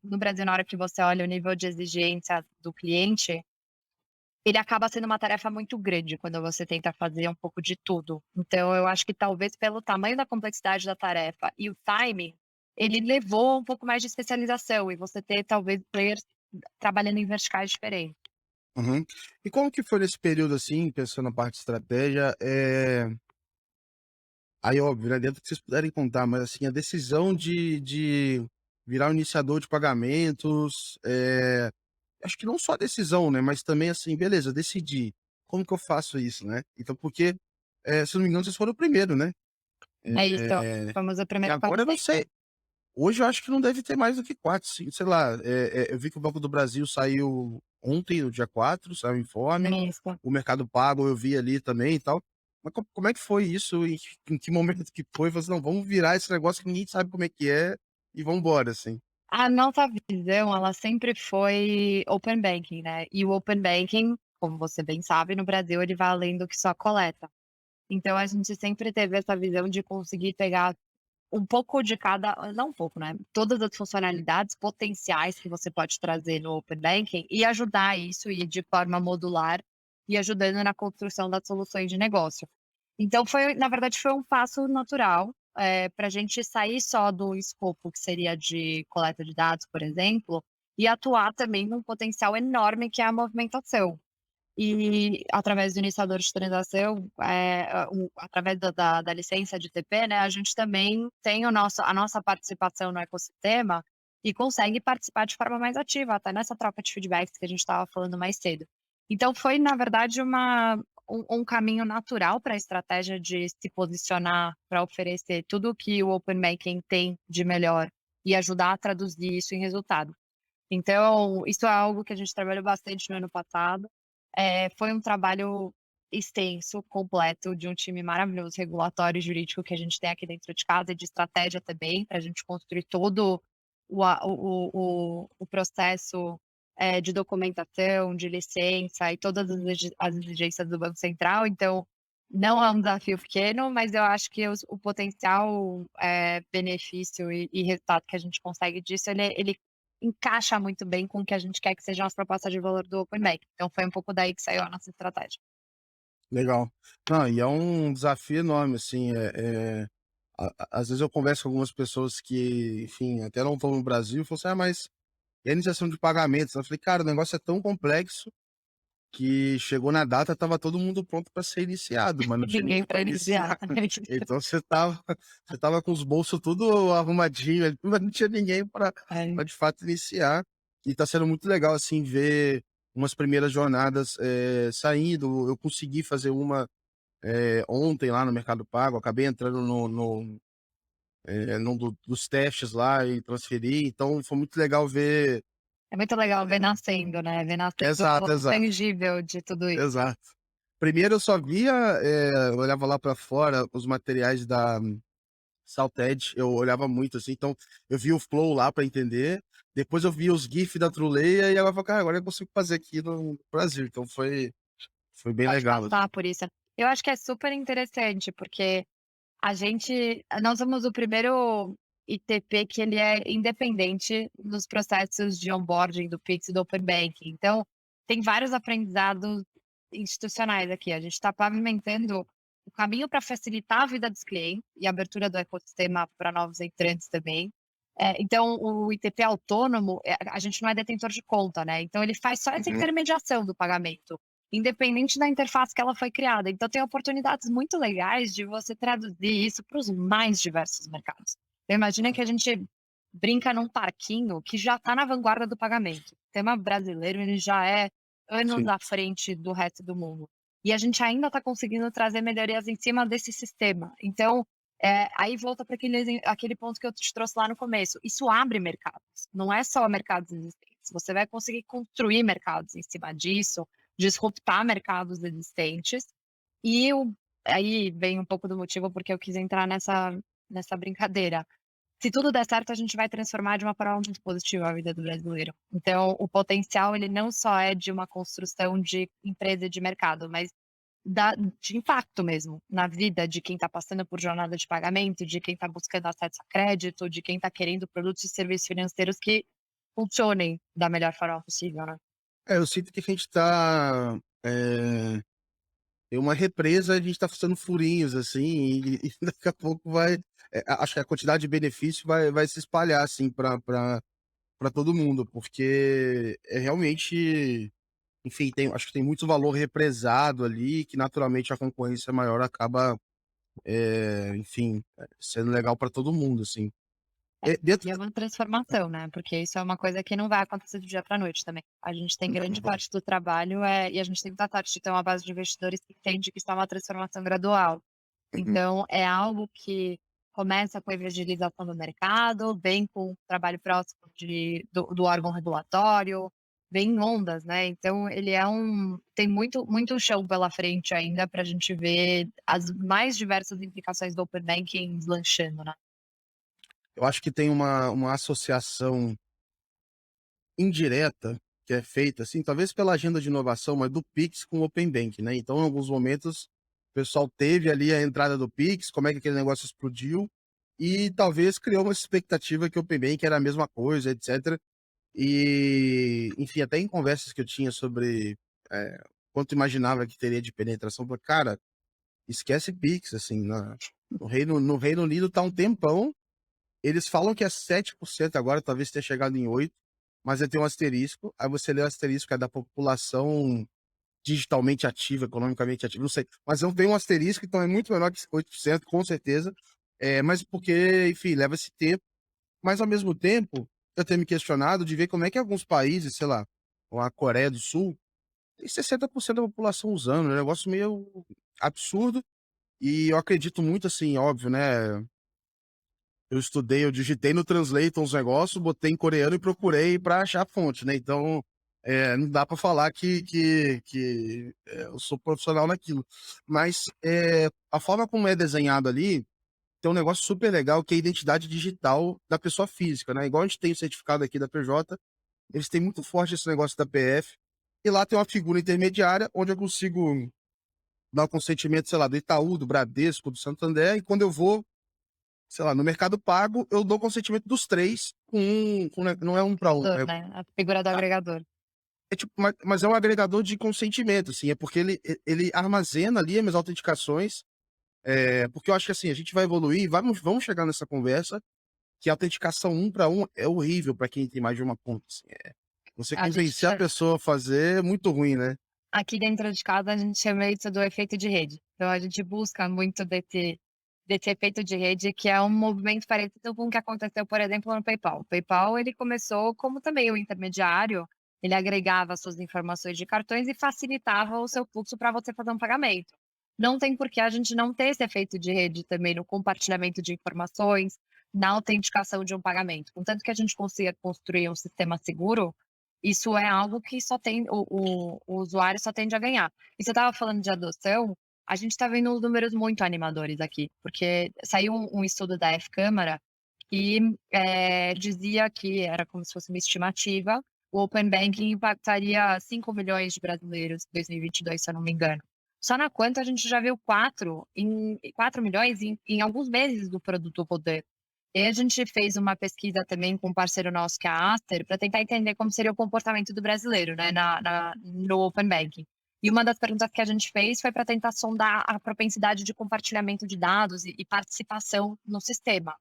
no Brasil, na hora que você olha o nível de exigência do cliente, ele acaba sendo uma tarefa muito grande quando você tenta fazer um pouco de tudo. Então eu acho que talvez pelo tamanho da complexidade da tarefa e o time, ele levou um pouco mais de especialização e você ter talvez players trabalhando em verticais diferentes. uhum. E como que foi nesse período, assim, pensando na parte de estratégia, aí óbvio, né, dentro do que vocês puderem contar, mas assim, a decisão de virar um iniciador de pagamentos, acho que não só a decisão, né, mas também assim, beleza, decidi, como que eu faço isso, né? Então porque, se eu não me engano, vocês foram o primeiro, né? É isso, Eh, fomos o e primeiro agora eu não parceiro. sei, hoje eu acho que não deve ter mais do que 4, 5, sei lá, eu vi que o Banco do Brasil saiu ontem, no dia 4, saiu o informe, Isso. o Mercado Pago eu vi ali também e tal. Mas como é que foi isso? Em que momento que foi? Falou assim: "Não, vamos virar esse negócio que ninguém sabe como é que é e vamos embora", assim. A nossa visão, ela sempre foi open banking, né, e o open banking, como você bem sabe, no Brasil ele vai além do que só coleta. Então a gente sempre teve essa visão de conseguir pegar um pouco de cada, não um pouco, né, todas as funcionalidades potenciais que você pode trazer no Open Banking e ajudar isso e de forma modular e ajudando na construção das soluções de negócio. Então foi, na verdade, foi um passo natural, para a gente sair só do escopo que seria de coleta de dados, por exemplo, e atuar também num potencial enorme que é a movimentação. E através do iniciador de transação, através da licença de TP, né, a gente também tem a nossa participação no ecossistema e consegue participar de forma mais ativa, até nessa troca de feedbacks que a gente estava falando mais cedo. Então foi, na verdade, um caminho natural para a estratégia de se posicionar para oferecer tudo o que o Open Banking tem de melhor e ajudar a traduzir isso em resultado. Então, isso é algo que a gente trabalhou bastante no ano passado. Foi um trabalho extenso, completo, de um time maravilhoso, regulatório e jurídico que a gente tem aqui dentro de casa e de estratégia também, para a gente construir todo o processo, de documentação, de licença e todas as exigências do Banco Central. Então, não é um desafio pequeno, mas eu acho que o potencial, benefício e resultado que a gente consegue disso, ele encaixa muito bem com o que a gente quer que sejam as propostas de valor do Open Bank. Então foi um pouco daí que saiu a nossa estratégia. Legal. Não, e é um desafio enorme, assim, às vezes eu converso com algumas pessoas que, enfim, até não estão no Brasil, e falam assim: "Ah, mas e a iniciação de pagamentos?" Eu falei: "Cara, o negócio é tão complexo que chegou na data, estava todo mundo pronto para ser iniciado, mas não tinha Ninguém ninguém para para iniciar. iniciar." Então você estava com os bolsos tudo arrumadinho ali, mas não tinha ninguém para É, de fato iniciar. E está sendo muito legal, assim, ver umas primeiras jornadas, saindo. Eu consegui fazer uma, ontem lá no Mercado Pago, acabei entrando num dos testes lá e transferi, então foi muito legal ver. é muito legal ver nascendo, né, ver nascendo Exato, o exato, tangível de tudo isso. exato. Primeiro eu só via, eu olhava lá para fora os materiais da Salted, eu olhava muito, assim, então eu via o flow lá para entender, depois eu via os GIF da Truleia e agora eu falei: "Cara, agora eu consigo fazer aqui no Brasil", então foi bem Pode legal, assim. passar por isso. Eu acho que é super interessante, porque nós somos o primeiro ITP que ele é independente nos processos de onboarding do Pix e do Open Banking. Então, tem vários aprendizados institucionais aqui. A gente está pavimentando o caminho para facilitar a vida dos clientes e a abertura do ecossistema para novos entrantes também. Então, o ITP autônomo, a gente não é detentor de conta, né? Então, ele faz só essa Uhum. intermediação do pagamento, independente da interface que ela foi criada. Então tem oportunidades muito legais de você traduzir isso para os mais diversos mercados. Então imagina que a gente brinca num parquinho que já está na vanguarda do pagamento. O sistema brasileiro, ele já é anos Sim. à frente do resto do mundo. E a gente ainda está conseguindo trazer melhorias em cima desse sistema. Então, aí volta para aquele ponto que eu te trouxe lá no começo. Isso abre mercados, não é só mercados existentes. Você vai conseguir construir mercados em cima disso, disruptar mercados existentes. E aí vem um pouco do motivo porque eu quis entrar nessa brincadeira. Se tudo der certo, a gente vai transformar de uma forma muito positiva a vida do brasileiro. Então, o potencial, ele não só é de uma construção de empresa e de mercado, mas de impacto mesmo na vida de quem está passando por jornada de pagamento, de quem está buscando acesso a crédito, de quem está querendo produtos e serviços financeiros que funcionem da melhor forma possível, né? Eu sinto que a gente tá, tem uma represa, a gente tá fazendo furinhos, assim, e daqui a pouco acho que a quantidade de benefício vai se espalhar, assim, para todo mundo, porque é realmente, enfim, acho que tem muito valor represado ali, que naturalmente a concorrência maior acaba, enfim, sendo legal para todo mundo, assim. Dentro E é uma transformação, né, porque isso é uma coisa que não vai acontecer do dia para noite também. A gente tem grande parte do trabalho, e a gente tem muita sorte de ter uma base de investidores que entende que isso é uma transformação gradual. Então é algo que começa com a evangelização do mercado, vem com o trabalho próximo do órgão regulatório, vem em ondas, né, então ele tem muito chão pela frente ainda para a gente ver as mais diversas implicações do Open Banking deslanchando, né. eu acho que tem uma associação indireta que é feita, assim, talvez pela agenda de inovação, mas do Pix com o Open Banking, né. Então, em alguns momentos, o pessoal teve ali a entrada do Pix, como é que aquele negócio explodiu, e talvez criou uma expectativa que o Open Banking era a mesma coisa, etc. E, enfim, até em conversas que eu tinha sobre quanto imaginava que teria de penetração, eu falei, cara, esquece Pix, assim, no Reino Unido tá um tempão, eles falam que é 7% agora, talvez tenha chegado em 8%, mas aí tem um asterisco, aí você lê o asterisco, é da população digitalmente ativa, economicamente ativa, não sei, mas não tem um asterisco, então é muito menor que 8%, com certeza, mas porque, enfim, leva esse tempo, mas ao mesmo tempo, eu tenho me questionado de ver como é que alguns países, sei lá, como a Coreia do Sul, tem 60% da população usando, é um negócio meio absurdo, e eu acredito muito assim, óbvio, né, eu digitei no Translator uns negócios, botei em coreano e procurei para achar a fonte, né, então, não dá para falar que eu sou profissional naquilo. Mas, a forma como é desenhado ali, tem um negócio super legal que é a identidade digital da pessoa física, né, igual a gente tem o certificado aqui da PJ, eles têm muito forte esse negócio da PF, e lá tem uma figura intermediária onde eu consigo dar o consentimento, sei lá, do Itaú, do Bradesco, do Santander, e quando eu vou, sei lá, no Mercado Pago, eu dou consentimento dos 3 não é um para um, Né, a figura do agregador. tipo, mas é um agregador de consentimento, assim, é porque ele armazena ali as minhas autenticações, porque eu acho que, assim, a gente vai evoluir, vamos chegar nessa conversa, que a autenticação um para um é horrível para quem tem mais de uma conta, assim, você A gente convencer a pessoa a fazer é muito ruim, né. Aqui dentro de casa a gente chama isso do efeito de rede. Então a gente busca muito desse efeito de rede, que é um movimento parecido com o que aconteceu, por exemplo, no PayPal. O PayPal, ele começou como também um intermediário, ele agregava suas informações de cartões e facilitava o seu fluxo para você fazer um pagamento. Não tem por que a gente não ter esse efeito de rede também no compartilhamento de informações, na autenticação de um pagamento. Contanto que a gente consiga construir um sistema seguro, isso é algo que só tem o usuário só tende a ganhar. E você estava falando de adoção, a gente está vendo uns números muito animadores aqui, porque saiu um estudo da F-Câmara que, dizia que era como se fosse uma estimativa, o Open Banking impactaria 5 milhões de brasileiros em 2022, se eu não me engano. Só na Quanto a gente já viu 4 milhões em alguns meses do produto Poder. E aí a gente fez uma pesquisa também com um parceiro nosso, que é a Aster, para tentar entender como seria o comportamento do brasileiro, né, no Open Banking. E uma das perguntas que a gente fez foi para tentar sondar a propensidade de compartilhamento de dados e participação no sistema.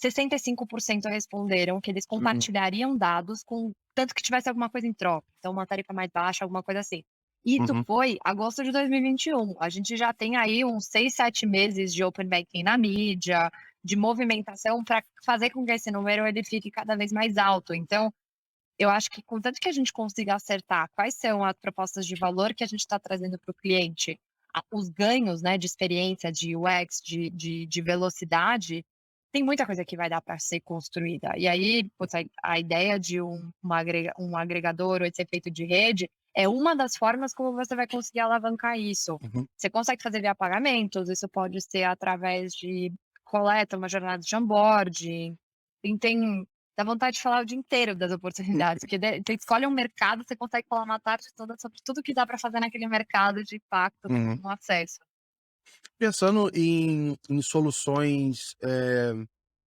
65% responderam que eles Uhum, compartilhariam dados com tanto que tivesse alguma coisa em troca, então uma tarifa mais baixa, alguma coisa assim. Isso uhum, foi agosto de 2021. A gente já tem aí uns 6, 7 meses de Open Banking na mídia, de movimentação para fazer com que esse número ele fique cada vez mais alto. Então, eu acho que contanto que a gente consiga acertar quais são as propostas de valor que a gente está trazendo para o cliente, os ganhos, né, de experiência, de UX, de velocidade, tem muita coisa que vai dar para ser construída. E aí, putz, a ideia de um agregador ou esse efeito de rede é uma das formas como você vai conseguir alavancar isso. uhum. Você consegue fazer via pagamentos, isso pode ser através de coleta, uma jornada de onboarding. Tem dá vontade de falar o dia inteiro das oportunidades, porque você escolhe um mercado, você consegue falar uma tarde toda sobre tudo que dá para fazer naquele mercado de impacto Uhum. no acesso. Pensando em soluções,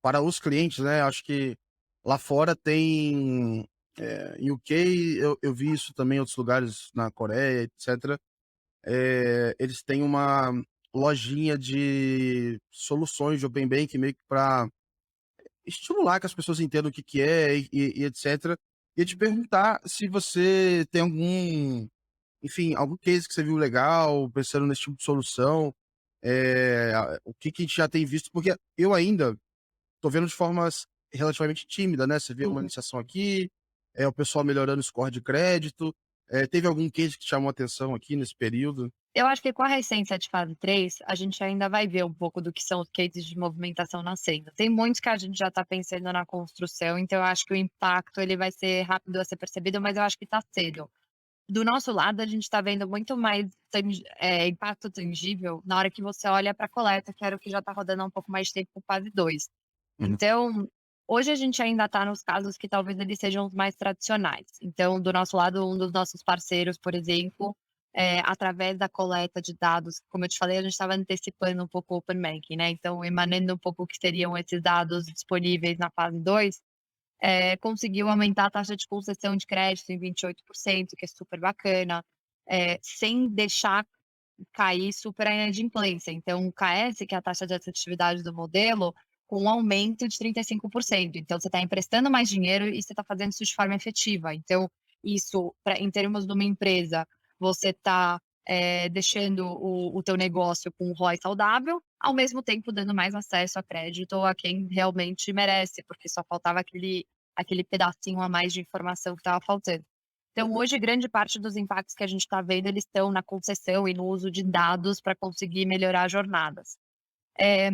para os clientes, né, acho que lá fora tem, em UK eu vi isso também em outros lugares, na Coreia, etcétera, eles têm uma lojinha de soluções de open banking meio que pra estimular que as pessoas entendam o que que é e etcétera. E te perguntar se você tem algum, enfim, algum case que você viu legal, pensando nesse tipo de solução, o que que a gente já tem visto, porque eu ainda tô vendo de formas relativamente tímida, né, você vê uma Uhum. iniciação aqui, o pessoal melhorando o score de crédito, teve algum case que te chamou a atenção aqui nesse período? Eu acho que com a recência de fase 3, a gente ainda vai ver um pouco do que são os cases de movimentação nascendo. Tem muitos que a gente já está pensando na construção, então eu acho que o impacto ele vai ser rápido a ser percebido, mas eu acho que está cedo. Do nosso lado, a gente está vendo muito mais impacto tangível na hora que você olha para a coleta, que era o que já está rodando há um pouco mais de tempo com fase 2. Uhum, Então, hoje a gente ainda está nos casos que talvez eles sejam os mais tradicionais. Então, do nosso lado, um dos nossos parceiros, por exemplo, através da coleta de dados. Como eu te falei, a gente estava antecipando um pouco o Open Banking, né, então emanando um pouco o que seriam esses dados disponíveis na fase 2, conseguiu aumentar a taxa de concessão de crédito em 28%, que é super bacana, sem deixar cair super a inadimplência. Então o KS, que é a taxa de assertividade do modelo, com um aumento de 35%. Então você está emprestando mais dinheiro e você está fazendo isso de forma efetiva. Então isso, em termos de uma empresa, você está deixando o teu negócio com um ROI saudável, ao mesmo tempo dando mais acesso a crédito a quem realmente merece, porque só faltava aquele pedacinho a mais de informação que estava faltando. Então, hoje, grande parte dos impactos que a gente está vendo, eles estão na concessão e no uso de dados para conseguir melhorar as jornadas. Eh,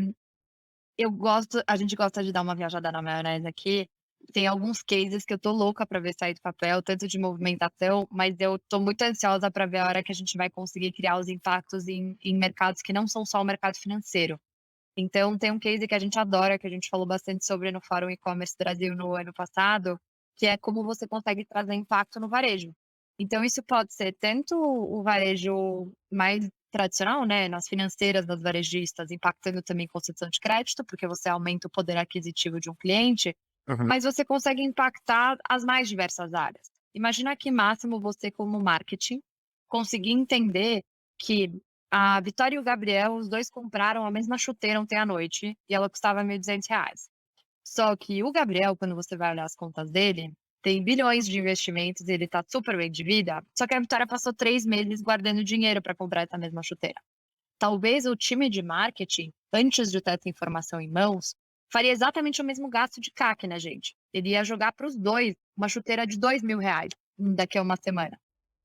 a gente gosta de dar uma viajada na maionese aqui. Tem alguns cases que eu tô louca para ver sair do papel, tanto de movimentação, mas eu tô muito ansiosa para ver a hora que a gente vai conseguir criar os impactos em mercados que não são só o mercado financeiro. Então tem um case que a gente adora, que a gente falou bastante sobre no Fórum E-commerce Brasil no ano passado, que é como você consegue trazer impacto no varejo. Então isso pode ser tanto o varejo mais tradicional, né, nas financeiras das varejistas, impactando também concessão de crédito, porque você aumenta o poder aquisitivo de um cliente, Aham. mas você consegue impactar as mais diversas áreas. Imagina que máximo você como marketing conseguir entender que a Vitória e o Gabriel, os 2 compraram a mesma chuteira ontem à noite e ela custava R$ 1.200. Só que o Gabriel, quando você vai olhar as contas dele, tem bilhões de investimentos, ele tá super bem de vida, só que a Vitória passou 3 meses guardando dinheiro para comprar essa mesma chuteira. Talvez o time de marketing, antes de ter essa informação em mãos, faria exatamente o mesmo gasto de CAC, né, gente? Ele ia jogar para os 2 uma chuteira de R$ 2.000 daqui a uma semana.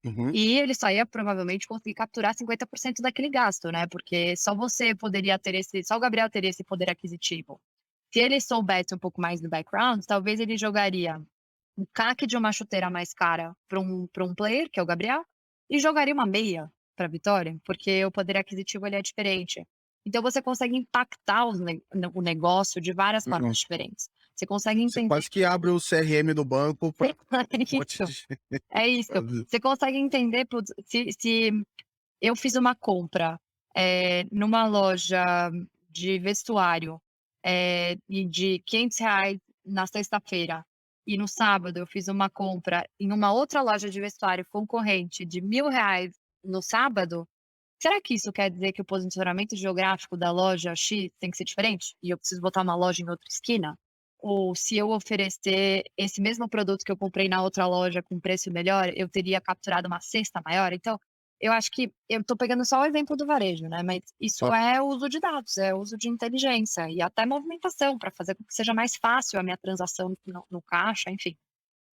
Uhum. E ele só ia provavelmente conseguir capturar 50% daquele gasto, né, porque só você poderia ter só o Gabriel teria esse poder aquisitivo. Se ele soubesse um pouco mais do background, talvez ele jogaria o CAC de uma chuteira mais cara para um player, que é o Gabriel, e jogaria uma meia para a Vitória, porque o poder aquisitivo ele é diferente. Então você consegue impactar o negócio de várias Uhum. formas diferentes. Você consegue Você entender quase que abre o CRM do banco para um monte isso, de é isso. fazer. Você consegue entender, putz, se eu fiz uma compra, numa loja de vestuário, e de R$ 500 na sexta-feira, e no sábado eu fiz uma compra em uma outra loja de vestuário concorrente de R$ 1.000 no sábado, será que isso quer dizer que o posicionamento geográfico da loja X tem que ser diferente? E eu preciso botar uma loja em outra esquina? Ou se eu oferecer esse mesmo produto que eu comprei na outra loja com preço melhor, eu teria capturado uma cesta maior? Então, eu acho que eu estou pegando só o exemplo do varejo, né, mas isso Claro. é uso de dados, é uso de inteligência e até movimentação para fazer com que seja mais fácil a minha transação no caixa, enfim.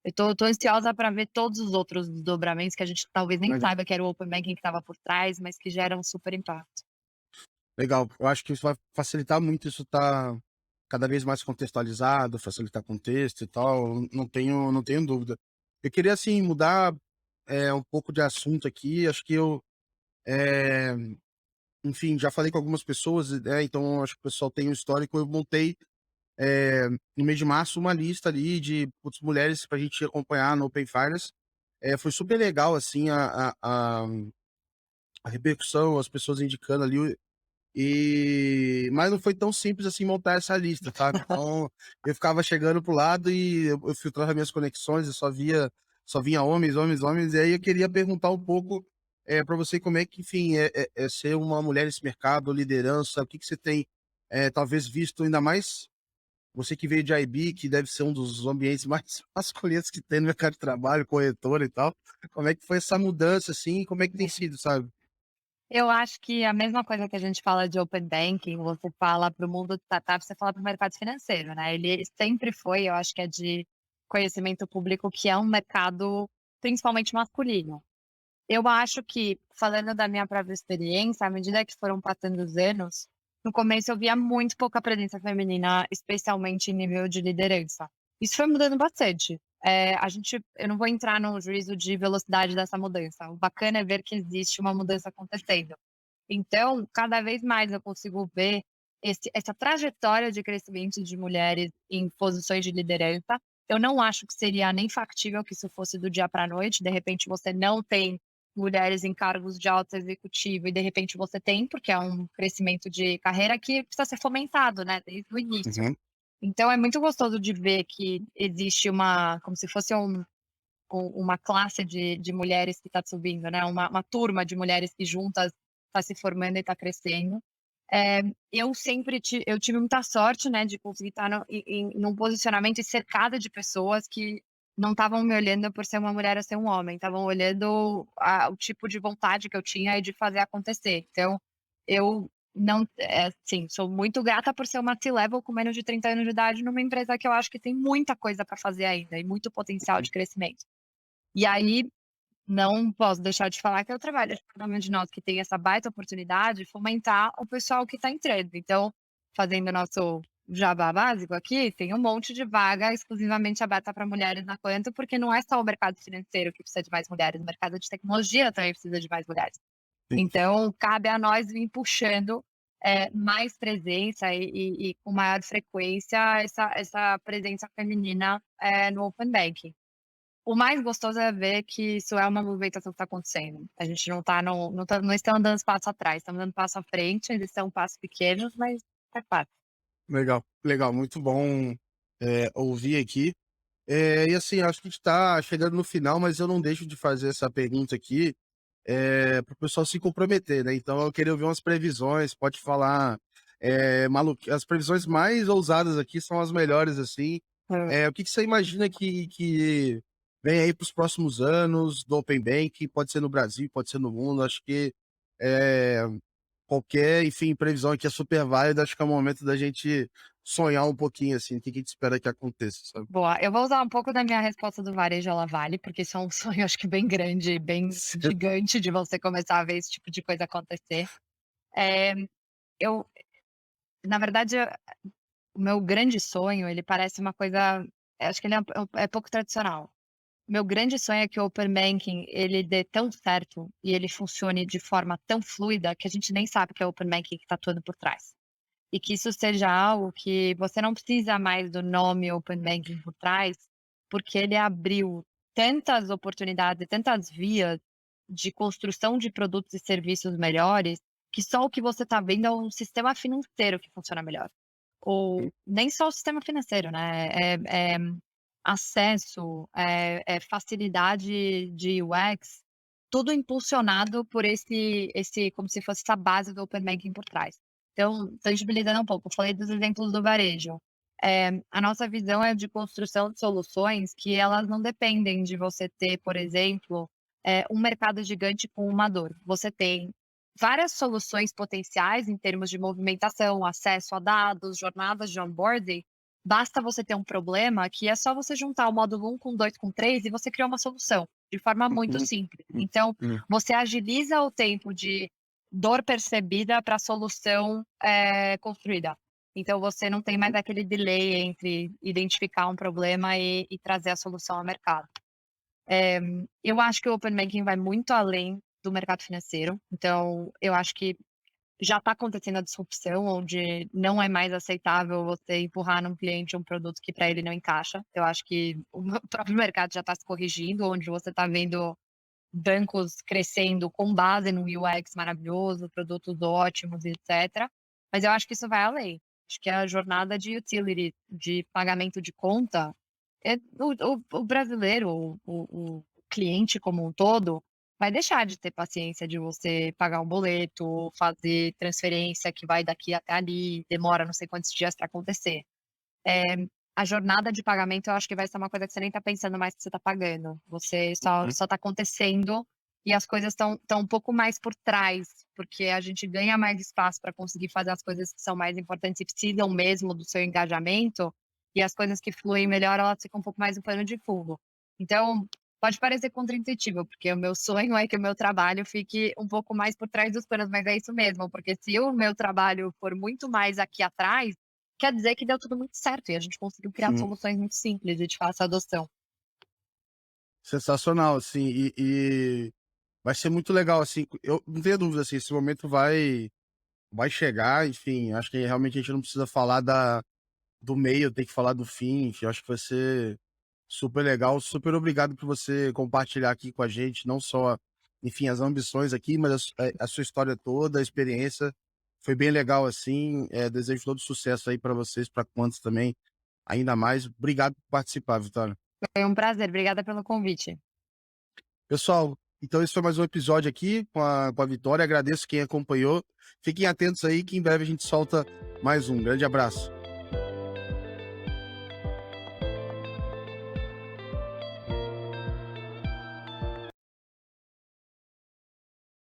Eu tô ansiosa para ver todos os outros desdobramentos que a gente talvez nem Legal. saiba que era o Open Banking que estava por trás, mas que geram super impacto. Legal. Eu acho que isso vai facilitar muito, isso tá cada vez mais contextualizado, facilitar contexto e tal, não tenho dúvida. Eu queria, assim, mudar, um pouco de assunto aqui, acho que eu, eh, enfim, já falei com algumas pessoas, né, então acho que o pessoal tem um histórico, eu montei, no mês de março, uma lista ali de, putz, mulheres pra gente acompanhar no Open Finance. Foi super legal, assim, a repercussão, as pessoas indicando ali. Mas não foi tão simples assim montar essa lista, sabe. Então, eu ficava chegando para o lado e eu filtrava minhas conexões, eu só vinha homens, homens, homens, e aí eu queria perguntar um pouco, pra você como é que, enfim, é ser uma mulher nesse mercado, liderança, o que que você tem, talvez visto, ainda mais você que veio de IB, que deve ser um dos ambientes mais masculinos que tem no mercado de trabalho, corretora e tal. Como é que foi essa mudança, assim, e como é que tem sido, sabe? Eu acho que a mesma coisa que a gente fala de Open Banking, você fala para o mundo de startup, você fala para o mercado financeiro, né, ele sempre foi, eu acho que é de conhecimento público, que é um mercado principalmente masculino. Eu acho que, falando da minha própria experiência, à medida que foram passando os anos, no começo eu via muito pouca presença feminina, especialmente em nível de liderança. Isso foi mudando bastante. Eu não vou entrar no juízo de velocidade dessa mudança. O bacana é ver que existe uma mudança acontecendo. Então, cada vez mais eu consigo ver essa trajetória de crescimento de mulheres em posições de liderança. Eu não acho que seria nem factível que isso fosse do dia para a noite. De repente, você não tem mulheres em cargos de alto executivo e de repente você tem, porque é um crescimento de carreira que precisa ser fomentado, né, desde o início. Uhum. Então é muito gostoso de ver que existe uma como se fosse uma classe de mulheres que está subindo, né, uma turma de mulheres que juntas está se formando e está crescendo. Eh, eu tive muita sorte, né, de conseguir estar num posicionamento e cercada de pessoas que não estavam me olhando por ser uma mulher ou ser um homem, estavam olhando o tipo de vontade que eu tinha e de fazer acontecer. Então, eu não assim, sou muito grata por ser uma C-level com menos de 30 anos de idade numa empresa que eu acho que tem muita coisa para fazer ainda e muito potencial de crescimento. E aí, não posso deixar de falar que eu trabalho de cada um de nós que tem essa baita oportunidade de fomentar o pessoal que está entrando. Então, fazendo o nosso jabá básico aqui, tem um monte de vaga exclusivamente aberta para mulheres na Quanto, porque não é só o mercado financeiro que precisa de mais mulheres, o mercado de tecnologia também precisa de mais mulheres. Sim. Então, cabe a nós vir puxando mais presença e com maior frequência essa presença feminina no Open Banking. O mais gostoso é ver que isso é uma movimentação que está acontecendo. A gente não estamos dando passo atrás, estamos dando passo à frente, eles são passos pequenos, mas faz parte. Legal, legal, muito bom, ouvir aqui. E assim, acho que a gente tá chegando no final, mas eu não deixo de fazer essa pergunta aqui, para o pessoal se comprometer, né. Então eu queria ouvir umas previsões, pode falar, as previsões mais ousadas aqui são as melhores, assim. Hã. O que que você imagina que vem aí para os próximos anos do Open Banking? Pode ser no Brasil, pode ser no mundo, acho que, eh qualquer, enfim, previsão aqui é super válida, acho que é o momento da gente sonhar um pouquinho, assim, o que que a gente espera que aconteça, sabe. Boa, eu vou usar um pouco da minha resposta do varejo, ela vale, porque isso é um sonho acho que bem grande, bem gigante de você começar a ver esse tipo de coisa acontecer. Eh, eu na verdade, o meu grande sonho, ele parece uma coisa acho que ele é pouco tradicional. Meu grande sonho é que o Open Banking ele dê tão certo e ele funcione de forma tão fluida que a gente nem sabe que é o Open Banking que está atuando por trás. E que isso seja algo que você não precisa mais do nome Open Banking por trás, porque ele abriu tantas oportunidades e tantas vias de construção de produtos e serviços melhores, que só o que você está vendo é um sistema financeiro que funciona melhor. Ou nem só o sistema financeiro, né, acesso, facilidade de UX, tudo impulsionado por esse como se fosse essa base do Open Banking por trás. Então, tangibilizando um pouco, eu falei dos exemplos do varejo. A nossa visão é de construção de soluções que elas não dependem de você ter, por exemplo, um mercado gigante com uma dor. Você tem várias soluções potenciais em termos de movimentação, acesso a dados, jornadas de onboarding. Basta você ter um problema que é só você juntar o módulo 1 com 2 com 3 e você cria uma solução, de forma muito Uhum, simples. Então, hum, você agiliza o tempo de dor percebida para solução, construída. Então você não tem mais aquele delay entre identificar um problema e trazer a solução ao mercado. Eu acho que o Open Banking vai muito além do mercado financeiro, então eu acho que já está acontecendo a disrupção, onde não é mais aceitável você empurrar num cliente um produto que para ele não encaixa. Eu acho que o próprio mercado já está se corrigindo, onde você está vendo bancos crescendo com base no UX maravilhoso, produtos ótimos e etcétera, mas eu acho que isso vai além. Acho que a jornada de utility, de pagamento de conta, o brasileiro, o cliente como um todo, vai deixar de ter paciência de você pagar um boleto, fazer transferência que vai daqui até ali, demora não sei quantos dias para acontecer. A jornada de pagamento eu acho que vai ser uma coisa que você nem tá pensando mais que você tá pagando, você hum, só tá acontecendo e as coisas estão um pouco mais por trás, porque a gente ganha mais espaço para conseguir fazer as coisas que são mais importantes e precisam mesmo do seu engajamento, e as coisas que fluem melhor, elas ficam um pouco mais no pano de fundo. Então, pode parecer contraintuitivo, porque o meu sonho é que o meu trabalho fique um pouco mais por trás dos panos, mas é isso mesmo, porque se o meu trabalho for muito mais aqui atrás, quer dizer que deu tudo muito certo e a gente conseguiu criar hum. soluções muito simples e de fácil adoção. Sensacional, assim, e vai ser muito legal, assim, eu não tenho dúvida, assim, esse momento vai chegar, enfim, acho que realmente a gente não precisa falar do meio, tem que falar do fim, enfim, acho que vai ser super legal. Super obrigado por você compartilhar aqui com a gente, não só enfim, as ambições aqui, mas a sua história toda, a experiência, foi bem legal assim. Desejo todo sucesso aí para vocês, para Quantos também, ainda mais. Obrigado por participar, Vitória. Foi um prazer, obrigada pelo convite. Pessoal, então esse foi mais um episódio aqui com a Vitória. Agradeço quem acompanhou. Fiquem atentos aí que em breve a gente solta mais um. Grande abraço.